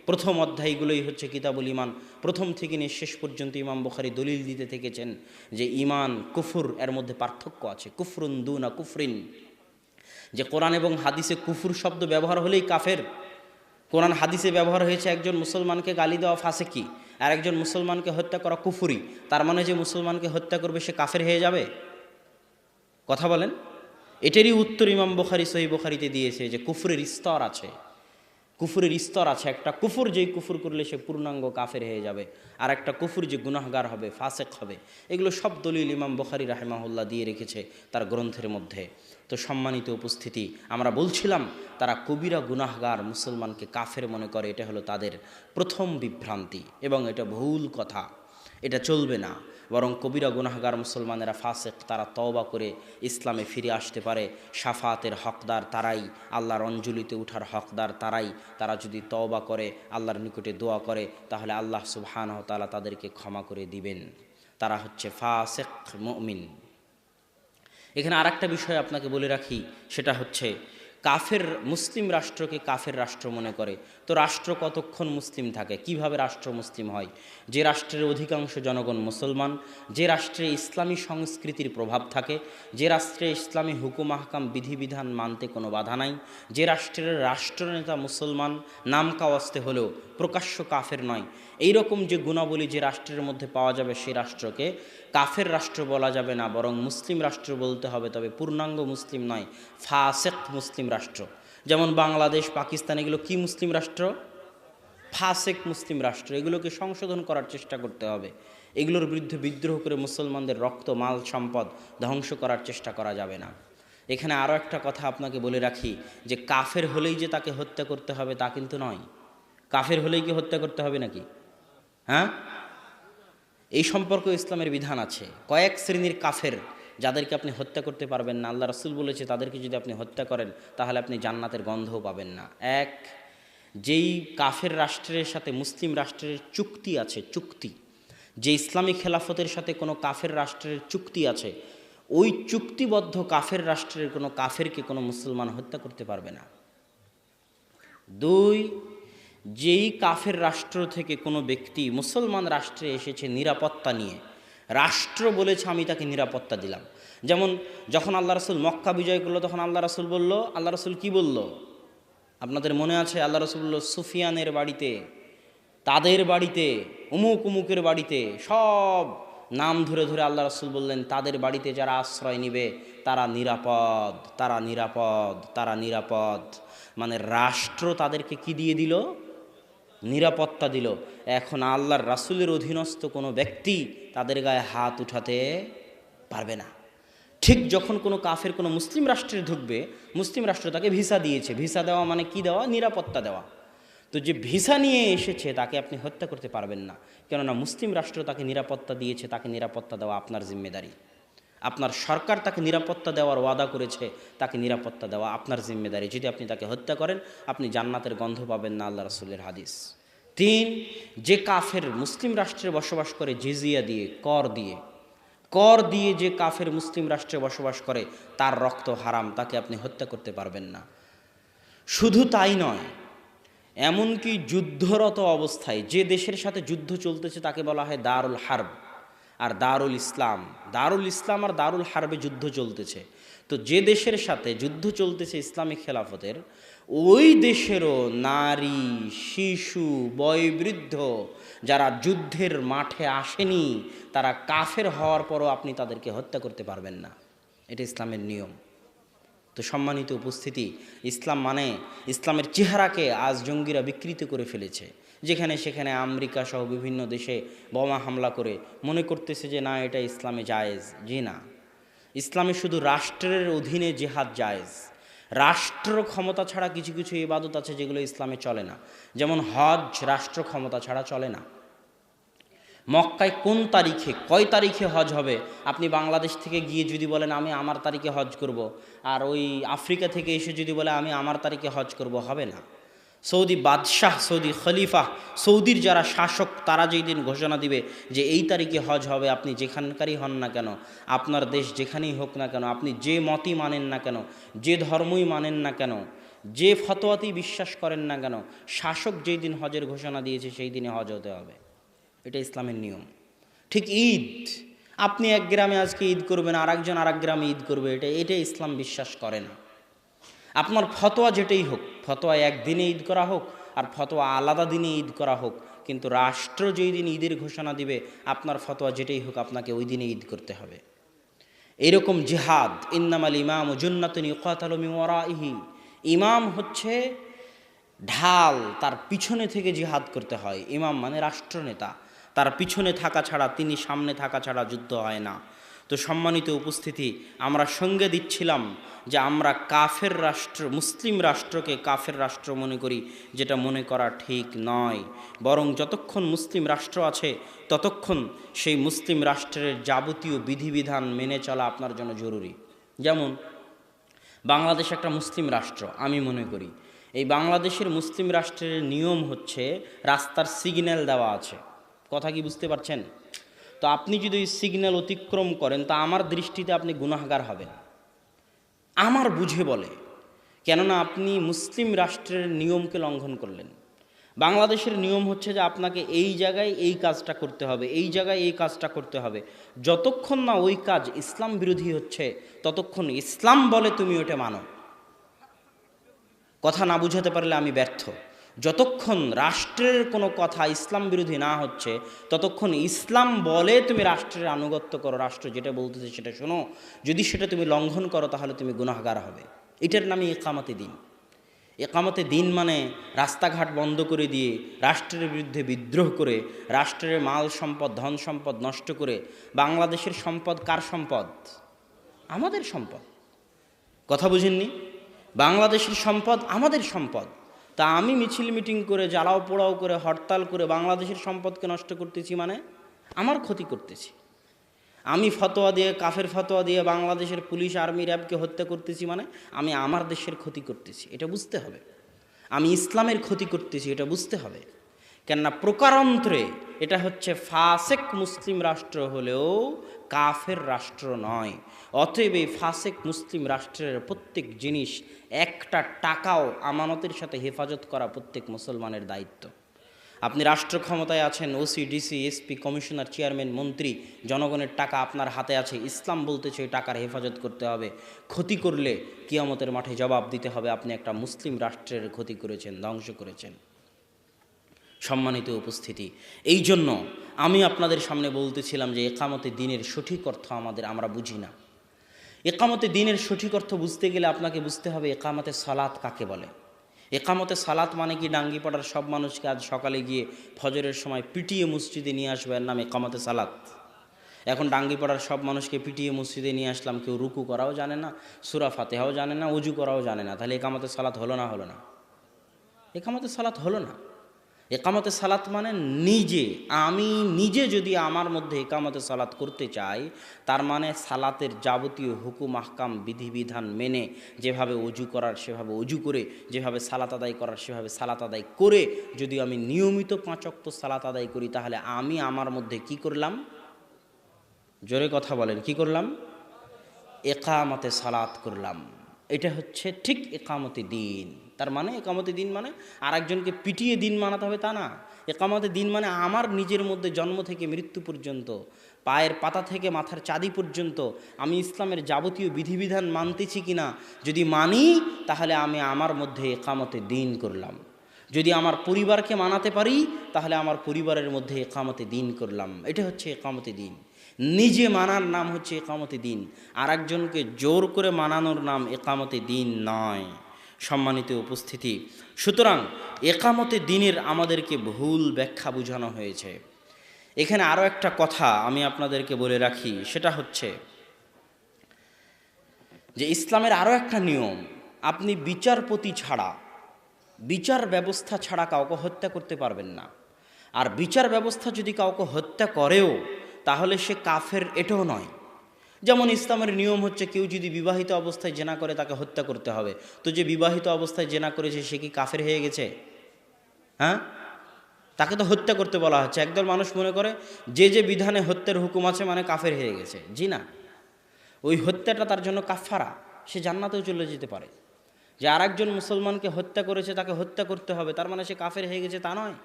Speaker 1: প্রথম অধ্যায়গুলোই হচ্ছে কিতাবুল ঈমান। প্রথম থেকে নিয়ে শেষ পর্যন্ত ইমাম বুখারী দলিল দিতে থেকেছেন যে ঈমান কুফর, এর মধ্যে পার্থক্য আছে। কুফরুন দুনা কুফরিন, যে কোরআন এবং হাদিসে কুফুর শব্দ ব্যবহার হলেই কাফের। কোরআন হাদিসে ব্যবহার হয়েছে একজন মুসলমানকে গালি দেওয়া ফাসেকি, আর একজন মুসলমানকে হত্যা করা কুফুরি। তার মানে যে মুসলমানকে হত্যা করবে সে কাফের হয়ে যাবে? কথা বলেন। এটারই উত্তর ইমাম বুখারী সহিহ বুখারীতে দিয়েছে যে কুফরের স্তর আছে। কুফরের স্তর আছে। একটা কুফর, যেই কুফর করলে সে পূর্ণাঙ্গ কাফের হয়ে যাবে, আর একটা কুফর যে গুনাহগার হবে, ফাসেক হবে। এগুলো সব দলিল ইমাম বুখারী রাহিমাহুল্লাহ দিয়ে রেখেছে তার গ্রন্থের মধ্যে। তো সম্মানিত উপস্থিতি, আমরা বলছিলাম তারা কবিরা গুনাহগার মুসলমানকে কাফের মনে করে। এটা হলো তাদের প্রথম বিভ্রান্তি, এবং এটা ভুল কথা, এটা চলবে না। বরং কবিরা গুনাহগার মুসলমানেরা ফাসেক, তারা তওবা করে ইসলামে ফিরে আসতে পারে। শাফাতের হকদার তারাই, আল্লাহর অঞ্জলিতে উঠার হকদার তারাই। তারা যদি তওবা করে, আল্লাহর নিকটে দোয়া করে, তাহলে আল্লাহ সুবহানাহু ওয়া তাআলা তাদেরকে ক্ষমা করে দিবেন। তারা হচ্ছে ফাসেক মুমিন। এখানে আরেকটা বিষয় আপনাকে বলে রাখি, সেটা হচ্ছে কাফের মুসলিম রাষ্ট্রকে কাফের রাষ্ট্র মনে করে। তো রাষ্ট্র কতক্ষণ মুসলিম থাকে? কিভাবে রাষ্ট্র মুসলিম হয়? যে রাষ্ট্রের অধিকাংশ জনগণ মুসলমান, যে রাষ্ট্রে ইসলামী সংস্কৃতির প্রভাব থাকে, যে রাষ্ট্রে ইসলামী হুকুম আহকাম বিধিবিধান মানতে কোনো বাধা নাই, যে রাষ্ট্রের রাষ্ট্রনেতা মুসলমান, নাম কাওয়াস্তে হলেও প্রকাশ্য কাফের নয়, এই রকম যে গুণাবলী যে রাষ্ট্রের মধ্যে পাওয়া যাবে, সেই রাষ্ট্রকে কাফের রাষ্ট্র বলা যাবে না, বরং মুসলিম রাষ্ট্র বলতে হবে। তবে পূর্ণাঙ্গ মুসলিম নয়, ফাসেক মুসলিম রাষ্ট্র। যেমন বাংলাদেশ, পাকিস্তান, এগুলো কি মুসলিম রাষ্ট্র? ফাসেক মুসলিম রাষ্ট্র। এগুলোকে সংশোধন করার চেষ্টা করতে হবে। এগুলোর বিরুদ্ধে বিদ্রোহ করে মুসলমানদের রক্ত, মাল, সম্পদ ধ্বংস করার চেষ্টা করা যাবে না। এখানে আরও একটা কথা আপনাকে বলে রাখি যে কাফের হলেই যে তাকে হত্যা করতে হবে তা কিন্তু নয়। কাফের হলেই কি হত্যা করতে হবে নাকি? হ্যাঁ, এই সম্পর্কে ইসলামের বিধান আছে। কয়েক শ্রেণীর কাফের যাদেরকে আপনি হত্যা করতে পারবেন না, আল্লাহ রাসূল বলেছে তাদেরকে যদি আপনি হত্যা করেন তাহলে আপনি জান্নাতের গন্ধও পাবেন না। এক, যেই কাফের রাষ্ট্রের সাথে মুসলিম রাষ্ট্রের চুক্তি আছে, চুক্তি, যে ইসলামী খেলাফতের সাথে কোনো কাফের রাষ্ট্রের চুক্তি আছে, ওই চুক্তিবদ্ধ কাফের রাষ্ট্রের কোনো কাফেরকে কোনো মুসলমান হত্যা করতে পারবে না। দুই, যেই কাফের রাষ্ট্র থেকে কোনো ব্যক্তি মুসলমান রাষ্ট্রে এসেছে নিরাপত্তা নিয়ে, রাষ্ট্র বলেছে আমি তাকে নিরাপত্তা দিলাম। যেমন যখন আল্লাহ রাসূল মক্কা বিজয় করলো তখন আল্লাহ রাসূল বলল, আল্লাহ রাসূল কি বলল আপনাদের মনে আছে? আল্লাহ রাসূল বলল সুফিয়ানের বাড়িতে, তাদের বাড়িতে, উমুক উমুকের বাড়িতে, সব নাম ধরে ধরে আল্লাহ রাসূল বললেন তাদের বাড়িতে যারা আশ্রয় নিবে তারা নিরাপদ, তারা নিরাপদ, তারা নিরাপদ। মানে রাষ্ট্র তাদেরকে কি দিয়ে দিল? নিরাপত্তা দিল। এখন আল্লাহর রাসূলের অধীনস্থ কোনো ব্যক্তি তাদের গায়ে হাত উঠাতে পারবে না। ঠিক যখন কোনো কাফের কোনো মুসলিম রাষ্ট্রে ঢুকবে, মুসলিম রাষ্ট্র তাকে ভিসা দিয়েছে, ভিসা দেওয়া মানে কি দেওয়া? নিরাপত্তা দেওয়া। তো যে ভিসা নিয়ে এসেছে তাকে আপনি হত্যা করতে পারবেন না, কেননা মুসলিম রাষ্ট্র তাকে নিরাপত্তা দিয়েছে, তাকে নিরাপত্তা দেওয়া আপনার জিম্মেদারি। আপনার সরকার তাকে নিরাপত্তা দেওয়ার ওয়াদা করেছে, তাকে নিরাপত্তা দেওয়া আপনার জিম্মেদারি। যদি আপনি তাকে হত্যা করেন আপনি জান্নাতের গন্ধ পাবেন না, আল্লাহ রাসূলের হাদিস। তিন, যে কাফের মুসলিম রাষ্ট্রে বসবাস করে জিজিয়া দিয়ে, কর দিয়ে যে কাফের মুসলিম রাষ্ট্রে বসবাস করে তার রক্ত হারাম, তাকে আপনি হত্যা করতে পারবেন না। শুধু তাই নয়, এমনকি যুদ্ধরত অবস্থায় যে দেশের সাথে যুদ্ধ চলতেছে তাকে বলা হয় দারুল হারব আর দারুল ইসলাম। দারুল ইসলাম আর দারুল হারবে যুদ্ধ চলতেছে। তো যে দেশের সাথে যুদ্ধ চলতেছে ইসলামিক খেলাফতের, ওই দেশেরও নারী, শিশু, বয়োবৃদ্ধ যারা যুদ্ধের মাঠে আসেনি তারা কাফের হওয়ার পরও আপনি তাদেরকে হত্যা করতে পারবেন না। এটা ইসলামের নিয়ম। তো সম্মানিত উপস্থিতি, ইসলাম মানে, ইসলামের চেহারাকে আজ জঙ্গিরা বিকৃত করে ফেলেছে। যেখানে সেখানে আমেরিকা সহ বিভিন্ন দেশে বোমা হামলা করে মনে করতেছে যে না এটা ইসলামে জায়েজ। জি না, ইসলামে শুধু রাষ্ট্রের অধীনে জিহাদ জায়েজ। রাষ্ট্র ক্ষমতা ছাড়া কিছু কিছু ইবাদত আছে যেগুলো ইসলামে চলে না। যেমন হজ রাষ্ট্র ক্ষমতা ছাড়া চলে না। মক্কায় কোন তারিখে, কয় তারিখে হজ হবে, আপনি বাংলাদেশ থেকে গিয়ে যদি বলেন আমি আমার তারিখে হজ করব, আর ওই আফ্রিকা থেকে এসে যদি বলে আমি আমার তারিখে হজ করব, হবে না। সৌদি বাদশাহ, সৌদি খলিফা, সৌদির যারা শাসক তারা যেই দিন ঘোষণা দিবে যে এই তারিখে হজ হবে, আপনি যেখানকারই হন না কেন, আপনার দেশ যেখানেই হোক না কেন, আপনি যে মতই মানেন না কেন, যে ধর্মই মানেন না কেন, যে ফতোয়াতেই বিশ্বাস করেন না কেন, শাসক যেই দিন হজের ঘোষণা দিয়েছে সেই দিনে হজ হতে হবে। এটা ইসলামের নিয়ম। ঠিক ঈদ, আপনি এক গ্রামে আজকে ঈদ করবেন, আর একজন আর এক গ্রামে ঈদ করবে, এটা ইসলাম বিশ্বাস করে না। আপনার ফতোয়া যেটাই হোক, ফতোয়া একদিনে ঈদ করা হোক আর ফতোয়া আলাদা দিনে ঈদ করা হোক, কিন্তু রাষ্ট্র যেই দিন ঈদের ঘোষণা দিবে আপনার ফতোয়া যেটাই হোক আপনাকে ওই দিনে ঈদ করতে হবে। এরকম জিহাদ, ইন্নামাল ইমাম জুন্নাতুন ইউকাতালু মিন ওয়ারাইহি, ইমাম হচ্ছে ঢাল, তার পিছনে থেকে জিহাদ করতে হয়। ইমাম মানে রাষ্ট্রনেতা, তার পিছনে থাকা ছাড়া, তিনি সামনে থাকা ছাড়া যুদ্ধ হয় না। তো সম্মানিত উপস্থিতি, আমরা সঙ্গে দিচ্ছিলাম যে আমরা কাফের রাষ্ট্র, মুসলিম রাষ্ট্রকে কাফের রাষ্ট্র মনে করি, যেটা মনে করা ঠিক নয়। বরং যতক্ষণ মুসলিম রাষ্ট্র আছে ততক্ষণ সেই মুসলিম রাষ্ট্রের যাবতীয় বিধিবিধান মেনে চলা আপনার জন্য জরুরি। যেমন বাংলাদেশ একটা মুসলিম রাষ্ট্র, আমি মনে করি এই বাংলাদেশের মুসলিম রাষ্ট্রের নিয়ম হচ্ছে রাস্তার সিগন্যাল দেওয়া আছে। কথা কি বুঝতে পারছেন? তো আপনি যদি ওই সিগন্যাল অতিক্রম করেন তা আমার দৃষ্টিতে আপনি গুনাহগার হবেন, আমার বুঝে বলে, কেননা আপনি মুসলিম রাষ্ট্রের নিয়মকে লঙ্ঘন করলেন। বাংলাদেশের নিয়ম হচ্ছে যে আপনাকে এই জায়গায় এই কাজটা করতে হবে, এই জায়গায় এই কাজটা করতে হবে। যতক্ষণ না ওই কাজ ইসলাম বিরোধী হচ্ছে ততক্ষণ ইসলাম বলে তুমি ওটা মানো। কথা না বুঝাতে পারলে আমি ব্যর্থ। যতক্ষণ রাষ্ট্রের কোনো কথা ইসলাম বিরোধী না হচ্ছে ততক্ষণ ইসলাম বলে তুমি রাষ্ট্রের আনুগত্য করো, রাষ্ট্র যেটা বলতেছে সেটা শোনো। যদি সেটা তুমি লঙ্ঘন করো তাহলে তুমি গুনাহগার হবে। এটার নামই ইকামতে দিন। ইকামতে দিন মানে রাস্তাঘাট বন্ধ করে দিয়ে, রাষ্ট্রের বিরুদ্ধে বিদ্রোহ করে, রাষ্ট্রের মাল সম্পদ, ধন সম্পদ নষ্ট করে। বাংলাদেশের সম্পদ কার সম্পদ? আমাদের সম্পদ। কথা বুঝেননি? বাংলাদেশের সম্পদ আমাদের সম্পদ, তা আমি মিছিল মিটিং করে জ্বালাও পোড়াও করে হরতাল করে বাংলাদেশের সম্পদকে নষ্ট করতেছি, মানে আমার ক্ষতি করতেছি। আমি ফতোয়া দিয়ে, কাফের ফতোয়া দিয়ে বাংলাদেশের পুলিশ আর্মি র্যাবকে হত্যা করতেছি, মানে আমি আমার দেশের ক্ষতি করতেছি, এটা বুঝতে হবে। আমি ইসলামের ক্ষতি করতেছি, এটা বুঝতে হবে। কেননা প্রকারান্তরে এটা হচ্ছে ফাসেক মুসলিম রাষ্ট্র হলেও কাফের রাষ্ট্র নয়। অতএব এই ফাসেক মুসলিম রাষ্ট্রের প্রত্যেক জিনিস, একটা টাকাও আমানতের সাথে হেফাজত করা প্রত্যেক মুসলমানের দায়িত্ব। আপনি রাষ্ট্র ক্ষমতায় আছেন, OC, DC, SP, commissioner, chairman, মন্ত্রী, জনগণের টাকা আপনার হাতে আছে। ইসলাম বলতেছে এই টাকার হেফাজত করতে হবে। ক্ষতি করলে কিয়ামতের মাঠে জবাব দিতে হবে, আপনি একটা মুসলিম রাষ্ট্রের ক্ষতি করেছেন, ধ্বংস করেছেন। সম্মানিত উপস্থিতি, এই জন্য আমি আপনাদের সামনে বলতেছিলাম যে একামতে দিনের সঠিক অর্থ আমরা বুঝি না। একামতে দিনের সঠিক অর্থ বুঝতে গেলে আপনাকে বুঝতে হবে একামতে সালাত কাকে বলে। একামতে সালাত মানে কি ডাঙ্গিপাড়ার সব মানুষকে আজ সকালে গিয়ে ফজরের সময় পিটিয়ে মসজিদে নিয়ে আসবে, এর নাম একামতে সালাত। এখন ডাঙ্গিপাড়ার সব মানুষকে পিটিয়ে মসজিদে নিয়ে আসলাম, কেউ রুকু করাও জানে না, সূরা ফাতিহাও জানে না, ওযু করাও জানে না, তাহলে একামতে সালাত হলো না? হলো না। একামতে সালাত হলো না। একামতে সালাত মানে আমি নিজে যদি আমার মধ্যে একামতে সালাত করতে চাই, তার মানে সালাতের যাবতীয় হুকুম আহকাম বিধিবিধান মেনে, যেভাবে ওযু করার সেভাবে ওযু করে, যেভাবে সালাত আদায় করার সেভাবে সালাত আদায় করে যদি আমি নিয়মিত 5 ওয়াক্ত সালাত আদায় করি, তাহলে আমি আমার মধ্যে কি করলাম? জোরে কথা বলেন, কি করলাম? একামতে সালাত করলাম। এটা হচ্ছে ঠিক একামতে দিন। তার মানে একামতে দিন মানে আরেকজনকে পিটিয়ে দিন মানাতে হবে তা না। একামতে দিন মানে আমার নিজের মধ্যে জন্ম থেকে মৃত্যু পর্যন্ত, পায়ের পাতা থেকে মাথার চাঁদি পর্যন্ত আমি ইসলামের যাবতীয় বিধিবিধান মানতেছি কিনা, যদি মানি তাহলে আমি আমার মধ্যে একামতে দিন করলাম। যদি আমার পরিবারকে মানাতে পারি তাহলে আমার পরিবারের মধ্যে একামতে দিন করলাম। এটা হচ্ছে একামতে দিন। নিজে মানার নাম হচ্ছে একামতে দিন, আর একজনকে জোর করে মানানোর নাম একামতে দিন নয়। সম্মানিত উপস্থিতি, সুতরাং একামতে দিনের আমাদেরকে ভুল ব্যাখ্যা বোঝানো হয়েছে। এখানে আরও একটা কথা আমি আপনাদেরকে বলে রাখি, সেটা হচ্ছে যে ইসলামের আরও একটা নিয়ম, আপনি বিচারপতি ছাড়া, বিচার ব্যবস্থা ছাড়া কাউকে হত্যা করতে পারবেন না। আর বিচার ব্যবস্থা যদি কাউকে হত্যা করেও তাহলে সে কাফের, এটাও নয়। যেমন ইসলামের নিয়ম হচ্ছে কেউ যদি বিবাহিত অবস্থায় জেনা করে তাকে হত্যা করতে হবে, তো যে বিবাহিত অবস্থায় জেনা করেছে সে কি কাফের হয়ে গেছে? হ্যাঁ, তাকে তো হত্যা করতে বলা হচ্ছে। একদল মানুষ মনে করে যে যে বিধানে হত্যার হুকুম আছে মানে কাফের হয়ে গেছে। জি না, ওই হত্যাটা তার জন্য কাফারা, সে জান্নাতেও চলে যেতে পারে। যে আরেকজন মুসলমানকে হত্যা করেছে তাকে হত্যা করতে হবে তার মানে সে কাফের হয়ে গেছে তা নয়।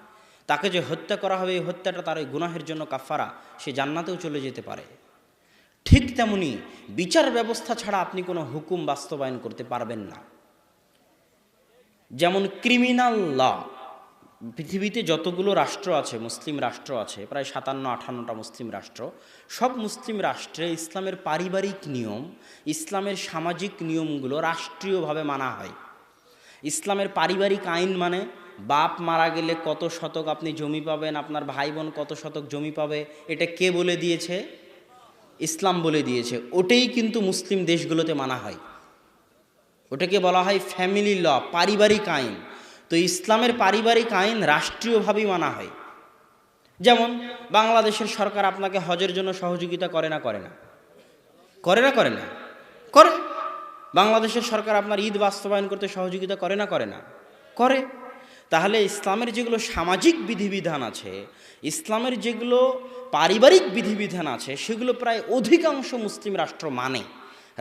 Speaker 1: তাকে যে হত্যা করা হবে এই হত্যাটা তার ওই গুনাহের জন্য কাফারা, সে জান্নাতেও চলে যেতে পারে। ঠিক তেমনি বিচার ব্যবস্থা ছাড়া আপনি কোনো হুকুম বাস্তবায়ন করতে পারবেন না। যেমন ক্রিমিনাল ল, পৃথিবীতে যতগুলো রাষ্ট্র আছে, মুসলিম রাষ্ট্র আছে, প্রায় 57-58টা মুসলিম রাষ্ট্র, সব মুসলিম রাষ্ট্রে ইসলামের পারিবারিক নিয়ম, ইসলামের সামাজিক নিয়মগুলো রাষ্ট্রীয়ভাবে মানা হয়। ইসলামের পারিবারিক আইন মানে বাপ মারা গেলে কত শতক আপনি জমি পাবেন, আপনার ভাই বোন কত শতক জমি পাবে, এটা কে বলে দিয়েছে? ইসলাম বলে দিয়েছে। ওটাই কিন্তু মুসলিম দেশগুলোতে মানা হয়, ওটাকে বলা হয় ফ্যামিলি ল, পারিবারিক আইন। তো ইসলামের পারিবারিক আইন রাষ্ট্রীয়ভাবেই মানা হয়। যেমন বাংলাদেশের সরকার আপনাকে হজের জন্য সহযোগিতা করে না? করে না? করে না? করে না? করে। বাংলাদেশের সরকার আপনার ঈদ বাস্তবায়ন করতে সহযোগিতা করে না? করে না? করে। তাহলে ইসলামের যেগুলো সামাজিক বিধিবিধান আছে, ইসলামের যেগুলো পারিবারিক বিধিবিধান আছে, সেগুলো প্রায় অধিকাংশ মুসলিম রাষ্ট্র মানে,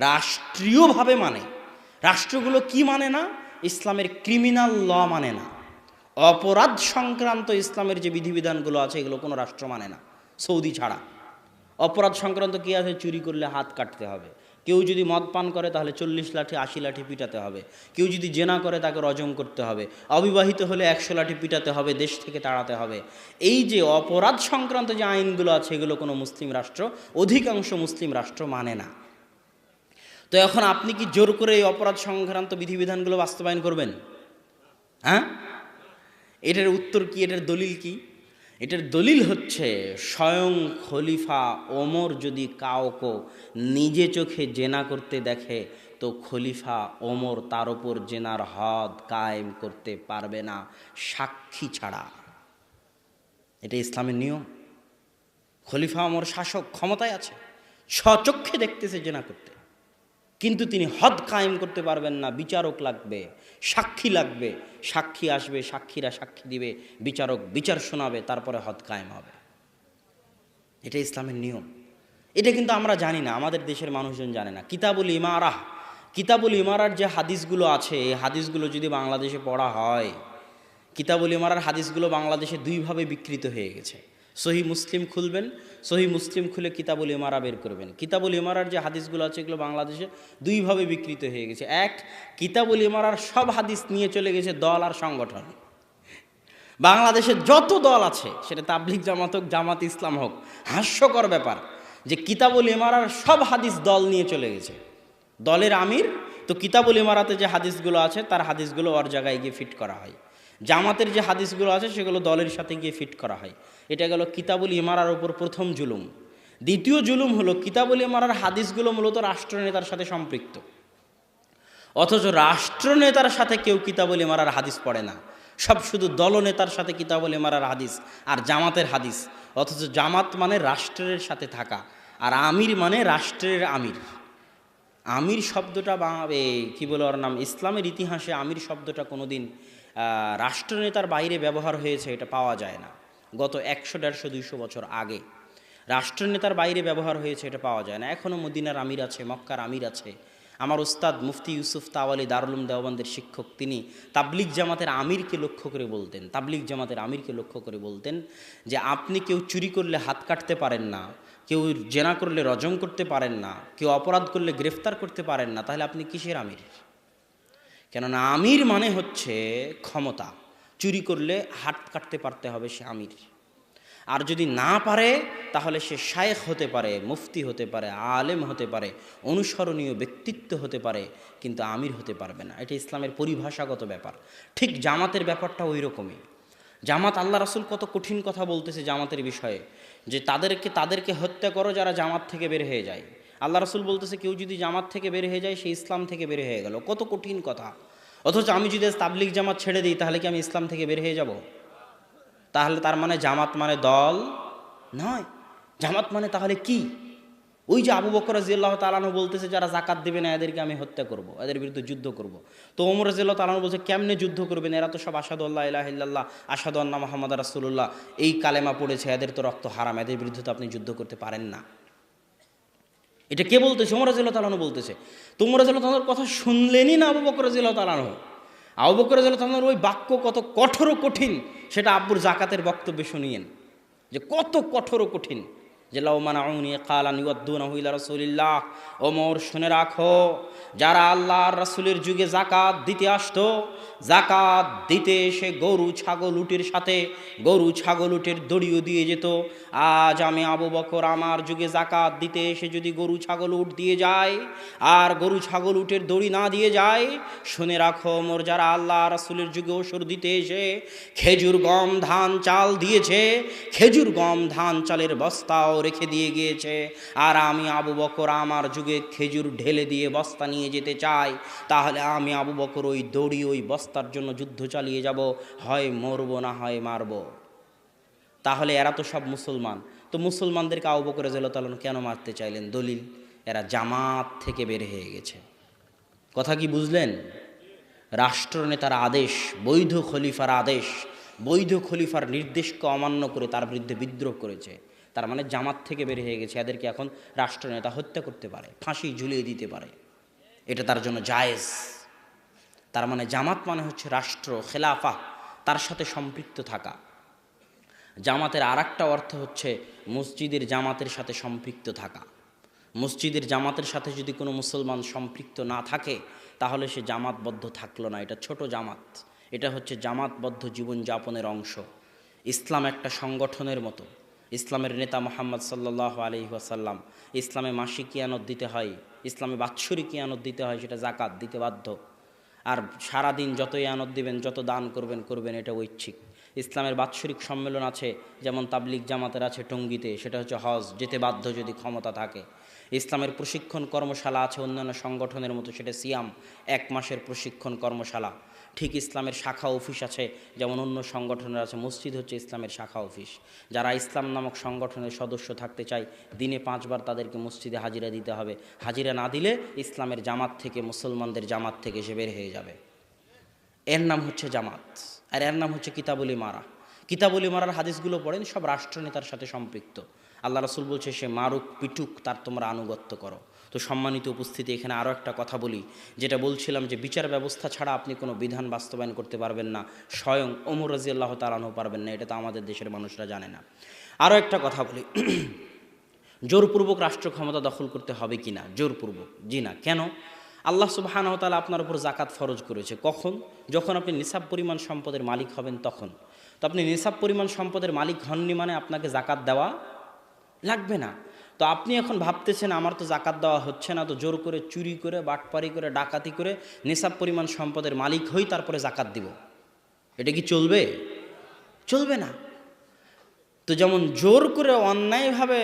Speaker 1: রাষ্ট্রীয়ভাবে মানে। রাষ্ট্রগুলো কি মানে না? ইসলামের ক্রিমিনাল ল মানে না। অপরাধ সংক্রান্ত ইসলামের যে বিধিবিধানগুলো আছে এগুলো কোনো রাষ্ট্র মানে না, সৌদি ছাড়া। অপরাধ সংক্রান্ত কী আছে? চুরি করলে হাত কাটতে হবে, কেউ যদি মদ পান করে তাহলে 40 লাঠি 80 লাঠি পিটাতে হবে, কেউ যদি জেনা করে তাকে রজম করতে হবে, অবিবাহিত হলে 100 লাঠি পিটাতে হবে, দেশ থেকে তাড়াতে হবে। এই যে অপরাধ সংক্রান্ত যে আইনগুলো আছে এগুলো কোনো মুসলিম রাষ্ট্র, অধিকাংশ মুসলিম রাষ্ট্র মানে না। তো এখন আপনি কি জোর করে এই অপরাধ সংক্রান্ত বিধিবিধানগুলো বাস্তবায়ন করবেন? হ্যাঁ, এটার উত্তর কি? এটার দলিল কি? এটার দলিল হচ্ছে স্বয়ং খলিফা ওমর যদি কাউকে নিজে চোখে জেনা করতে দেখে, তো খলিফা ওমর তার ওপর জেনার হদ কায়েম করতে পারবে না সাক্ষী ছাড়া। এটা ইসলামের নিয়ম। খলিফা ওমর শাসক, ক্ষমতায় আছে, স্বচক্ষে দেখতেছে জেনা করতে, কিন্তু তিনি হদ কায়েম করতে পারবেন না। বিচারক লাগবে, সাক্ষী লাগবে, সাক্ষী আসবে, সাক্ষীরা সাক্ষী দিবে, বিচারক বিচার শোনাবে, তারপরে হদ কায়েম হবে। এটা ইসলামের নিয়ম। এটা কিন্তু আমরা জানি না, আমাদের দেশের মানুষজন জানে না। কিতাবুল ইমারাহ, কিতাবুল ইমারার যে হাদিসগুলো আছে, এই হাদিসগুলো যদি বাংলাদেশে পড়া হয়, কিতাবুল ইমারার হাদিসগুলো বাংলাদেশে দুইভাবে বিকৃত হয়ে গেছে। সহি মুসলিম খুলবেন, সহি মুসলিম খুলে কিতাবুল ইমারা বের করবেন। কিতাবুল ইমারার যে হাদিসগুলো আছে এগুলো বাংলাদেশে দুইভাবে বিকৃত হয়ে গেছে। এক, কিতাবুল ইমারার সব হাদিস নিয়ে চলে গেছে দল আর সংগঠন। বাংলাদেশে যত দল আছে, সেটা তাবলিগ জামাত হোক, জামাত ইসলাম হোক, হাস্যকর ব্যাপার যে কিতাবুল ইমারার সব হাদিস দল নিয়ে চলে গেছে। দলের আমির তো কিতাবুল ইমারাতে যে হাদিসগুলো আছে তার হাদিসগুলো ওর জায়গায় গিয়ে ফিট করা হয়, জামাতের যে হাদিসগুলো আছে সেগুলো দলের সাথে গিয়ে ফিট করা হয়। এটা গেল কিতাবুল ইমারার উপর প্রথম জুলুম। দ্বিতীয় জুলুম হলো কিতাবুল ইমারার হাদিসগুলো মূলত রাষ্ট্রনেতার সাথে সম্পৃক্ত, অথচ রাষ্ট্রনেতার সাথে কেউ কিতাবুল ইমারার হাদিস পড়ে না, সব শুধু দলনেতার সাথে কিতাবুল ইমারার হাদিস আর জামাতের হাদিস। অথচ জামাত মানে রাষ্ট্রের সাথে থাকা, আর আমির মানে রাষ্ট্রের আমির। আমির শব্দটা কি বলে ওর নাম, ইসলামের ইতিহাসে আমির শব্দটা কোনোদিন রাষ্ট্রনেতার বাইরে ব্যবহার হয়েছে এটা পাওয়া যায় না। গত 100, 150, 200 বছর আগে রাষ্ট্রনেতার বাইরে ব্যবহার হয়েছে এটা পাওয়া যায় না। এখনও মদিনার আমির আছে, মক্কার আমির আছে। আমার উস্তাদ মুফতি ইউসুফ তাওয়ালি দারুল উলুম দেওবন্দের শিক্ষক, তিনি তাবলিগ জামাতের আমিরকে লক্ষ্য করে বলতেন, তাবলিগ জামাতের আমিরকে লক্ষ্য করে বলতেন যে আপনি কেউ চুরি করলে হাত কাটতে পারেন না, কেউ জেনা করলে রজম করতে পারেন না, কেউ অপরাধ করলে গ্রেফতার করতে পারেন না, তাহলে আপনি কিসের আমির? কেননা আমির মানে হচ্ছে ক্ষমতা। চুরি করলে হাত কাটতে পারতে হবে, সে আমির। আর যদি না পারে তাহলে সে শায়েখ হতে পারে, মুফতি হতে পারে, আলেম হতে পারে, অনুসরণীয় ব্যক্তিত্ব হতে পারে, কিন্তু আমির হতে পারবে না। এটা ইসলামের পরিভাষাগত ব্যাপার। ঠিক জামাতের ব্যাপারটা ওই রকমই। জামাত, আল্লাহ রাসূল কত কঠিন কথা বলতেছে জামাতের বিষয়ে, যে তাদেরকে হত্যা করো যারা জামাত থেকে বের হয়ে যায়। আল্লাহ রাসূল বলতেছে কেউ যদি জামাত থেকে বের হয়ে যায় সে ইসলাম থেকে বের হয়ে গেল। কত কঠিন কথা। অথচ আমি যদি তাবলিগ জামাত ছেড়ে দিই তাহলে কি আমি ইসলাম থেকে বের হয়ে যাব? তাহলে তার মানে জামাত মানে দল নয়। জামাত মানে তাহলে কি? ওই যে আবু বকর রাদিয়াল্লাহু তাআলা আনহু বলতেছে যারা যাকাত দেবে না এদেরকে আমি হত্যা করব, এদের বিরুদ্ধে যুদ্ধ করব। তো ওমর রাদিয়াল্লাহু তাআলা আনহু বলছে কেমনে যুদ্ধ করবেন? এরা তো সব আশহাদু আল্লা ইলাহা ইল্লাল্লাহ, আশহাদু আন্না মুহাম্মাদুর রাসূলুল্লাহ এই কালেমা পড়েছে, এদের তো রক্ত হারাম, এদের বিরুদ্ধে তো আপনি যুদ্ধ করতে পারেন না। এটা কে বলতেছে? ওমর রাদিয়াল্লাহু তাআলা আনহু বলতেছে। তো ওমর রাদিয়াল্লাহু তাআলার কথা শুনলেনই না আবু বকর রাদিয়াল্লাহু তাআলা আনহু। আবু বকর রাদিয়াল্লাহু তাআলার ওই বাক্য কত কঠোর ও কঠিন সেটা আব্বুর যাকাতের বক্তব্যে শুনিয়েন, যে কত কঠোর ও কঠিন। যে লাউ মানাউনি কালান ইউদ্দুনাহু ইলা রাসূলিল্লাহ, ওমর শুনে রাখো, যারা আল্লাহর রাসূলের যুগে যাকাত দিতে আসতো, যাকাত দিতে এসে গরু ছাগল উটের সাথে গরু ছাগল উটের দড়িও দিয়ে যেত। আজ আমি আবু বকর আমার যুগে যাকাত দিতে এসে যদি গরু ছাগল উট দিয়ে যায় আর গরু ছাগল উটের দড়ি না দিয়ে যায়, শুনে রাখো ওমর যারা আল্লাহ রাসূলের যুগে ওসর দিতে এসে খেজুর গম ধান চাল দিয়েছে, খেজুর গম ধান চালের বস্তাও রেখে দিয়ে গিয়েছে। আর আমি আবু বকর আমার যুগে খেজুর ঢেলে দিয়ে বস্তা নিয়ে যেতে চাই, তাহলে আমি আবু বকর ওই দড়ি ওই বস্তার জন্য যুদ্ধ চালিয়ে যাব, হয় মরবো না হয় মারবো। তাহলে এরা তো সব মুসলমান, তো মুসলমানদেরকে আবু বকর রাদিয়াল্লাহু তাআলা কেন মারতে চাইলেন? দলিল, এরা জামাত থেকে বের হয়ে গেছে। কথা কি বুঝলেন? রাষ্ট্রনেতার আদেশ, বৈধ খলিফার আদেশ, বৈধ খলিফার নির্দেশকে অমান্য করে তার বিরুদ্ধে বিদ্রোহ করেছে, তার মানে জামাত থেকে বের হয়ে গেছে। এদেরকে এখন রাষ্ট্রনেতা হত্যা করতে পারে, ফাঁসি ঝুলিয়ে দিতে পারে, এটা তার জন্য জায়েজ। তার মানে জামাত মানে হচ্ছে রাষ্ট্র, খেলাফা, তার সাথে সম্পৃক্ত থাকা। জামাতের আরেকটা অর্থ হচ্ছে মসজিদের জামাতের সাথে সম্পৃক্ত থাকা। মসজিদের জামাতের সাথে যদি কোনো মুসলমান সম্পৃক্ত না থাকে তাহলে সে জামাতবদ্ধ থাকলো না, এটা ছোট জামাত। এটা হচ্ছে জামাতবদ্ধ জীবনযাপনের অংশ। ইসলাম একটা সংগঠনের মতো। ইসলামের নেতা মুহাম্মদ সাল্লাল্লাহু আলাইহি ওয়াসাল্লাম, ইসলামে মাসিক কিয়ানত দিতে হয়, ইসলামে বাৎসরিক কিয়ানত দিতে হয়, সেটা যাকাত দিতে বাধ্য। আর সারাদিন যত ইয়ানত দিবেন, যত দান করবেন, এটা ঐচ্ছিক। ইসলামের বাৎসরিক সম্মেলন আছে, যেমন তাবলিগ জামাতের আছে টঙ্গীতে, সেটা হচ্ছে হজ, যেতে বাধ্য যদি ক্ষমতা থাকে। ইসলামের প্রশিক্ষণ কর্মশালা আছে অন্যান্য সংগঠনের মতো, সেটা সিয়াম 1 মাসের প্রশিক্ষণ কর্মশালা। ঠিক ইসলামের শাখা অফিস আছে, যেমন অন্য সংগঠনের আছে। মসজিদ হচ্ছে ইসলামের শাখা অফিস। যারা ইসলাম নামক সংগঠনের সদস্য থাকতে চায়, দিনে 5 বার তাদেরকে মসজিদে হাজিরা দিতে হবে। হাজিরা না দিলে ইসলামের জামাত থেকে, মুসলমানদের জামাত থেকে সে বের হয়ে যাবে। এর নাম হচ্ছে জামাত, আর এর নাম হচ্ছে কিতাবুল ইমারা। কিতাবুল ইমারার হাদিসগুলো পড়েন, সব রাষ্ট্রনেতার সাথে সম্পৃক্ত। আল্লাহ রাসূল বলছে, সে মারুক পিটুক, তার তোমরা আনুগত্য করো। তো সম্মানিত উপস্থিতি, এখানে আরও একটা কথা বলি, যেটা বলছিলাম যে বিচার ব্যবস্থা ছাড়া আপনি কোনো বিধান বাস্তবায়ন করতে পারবেন না। স্বয়ং ওমর রাদিয়াল্লাহু তাআলা আনহু পারবেন না, এটা তো আমাদের দেশের মানুষরা জানে না। আরও একটা কথা বলি, জোরপূর্বক রাষ্ট্র ক্ষমতা দখল করতে হবে কি না? জোরপূর্বক জি না। কেন? আল্লাহ সুবহানাহু ওয়া তাআলা আপনার উপর জাকাত ফরজ করেছে। কখন? যখন আপনি নিসাব পরিমাণ সম্পদের মালিক হবেন তখন। তো আপনি নিসাব পরিমাণ সম্পদের মালিক হননি মানে আপনাকে জাকাত দেওয়া লাগবে না। তো আপনি এখন ভাবতেছেন আমার তো জাকাত দেওয়া হচ্ছে না, তো জোর করে চুরি করে, বাটপারি করে, ডাকাতি করে নিসাব পরিমাণ সম্পদের মালিক হই, তারপরে জাকাত দিব। এটা কি চলবে? চলবে না। তো যেমন জোর করে অন্যায়ভাবে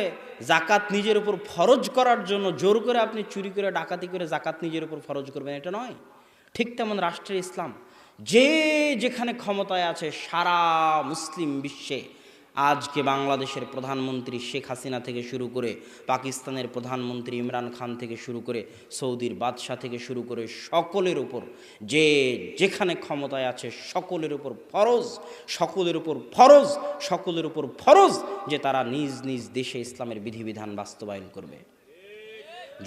Speaker 1: জাকাত নিজের উপর ফরজ করার জন্য জোর করে আপনি চুরি করে, ডাকাতি করে জাকাত নিজের উপর ফরজ করবেন, এটা নয়। ঠিক তেমন রাষ্ট্রের ইসলাম, যে যেখানে ক্ষমতায় আছে সারা মুসলিম বিশ্বে, আজকে বাংলাদেশের প্রধানমন্ত্রী শেখ হাসিনা থেকে শুরু করে, পাকিস্তানের প্রধানমন্ত্রী ইমরান খান থেকে শুরু করে, সৌদির বাদশাহ থেকে শুরু করে, সকলের উপর যে যেখানে ক্ষমতায় আছে সকলের উপর ফরজ, সকলের উপর ফরজ, সকলের উপর ফরজ যে তারা নিজ নিজ দেশে ইসলামের বিধিবিধান বাস্তবায়ন করবে।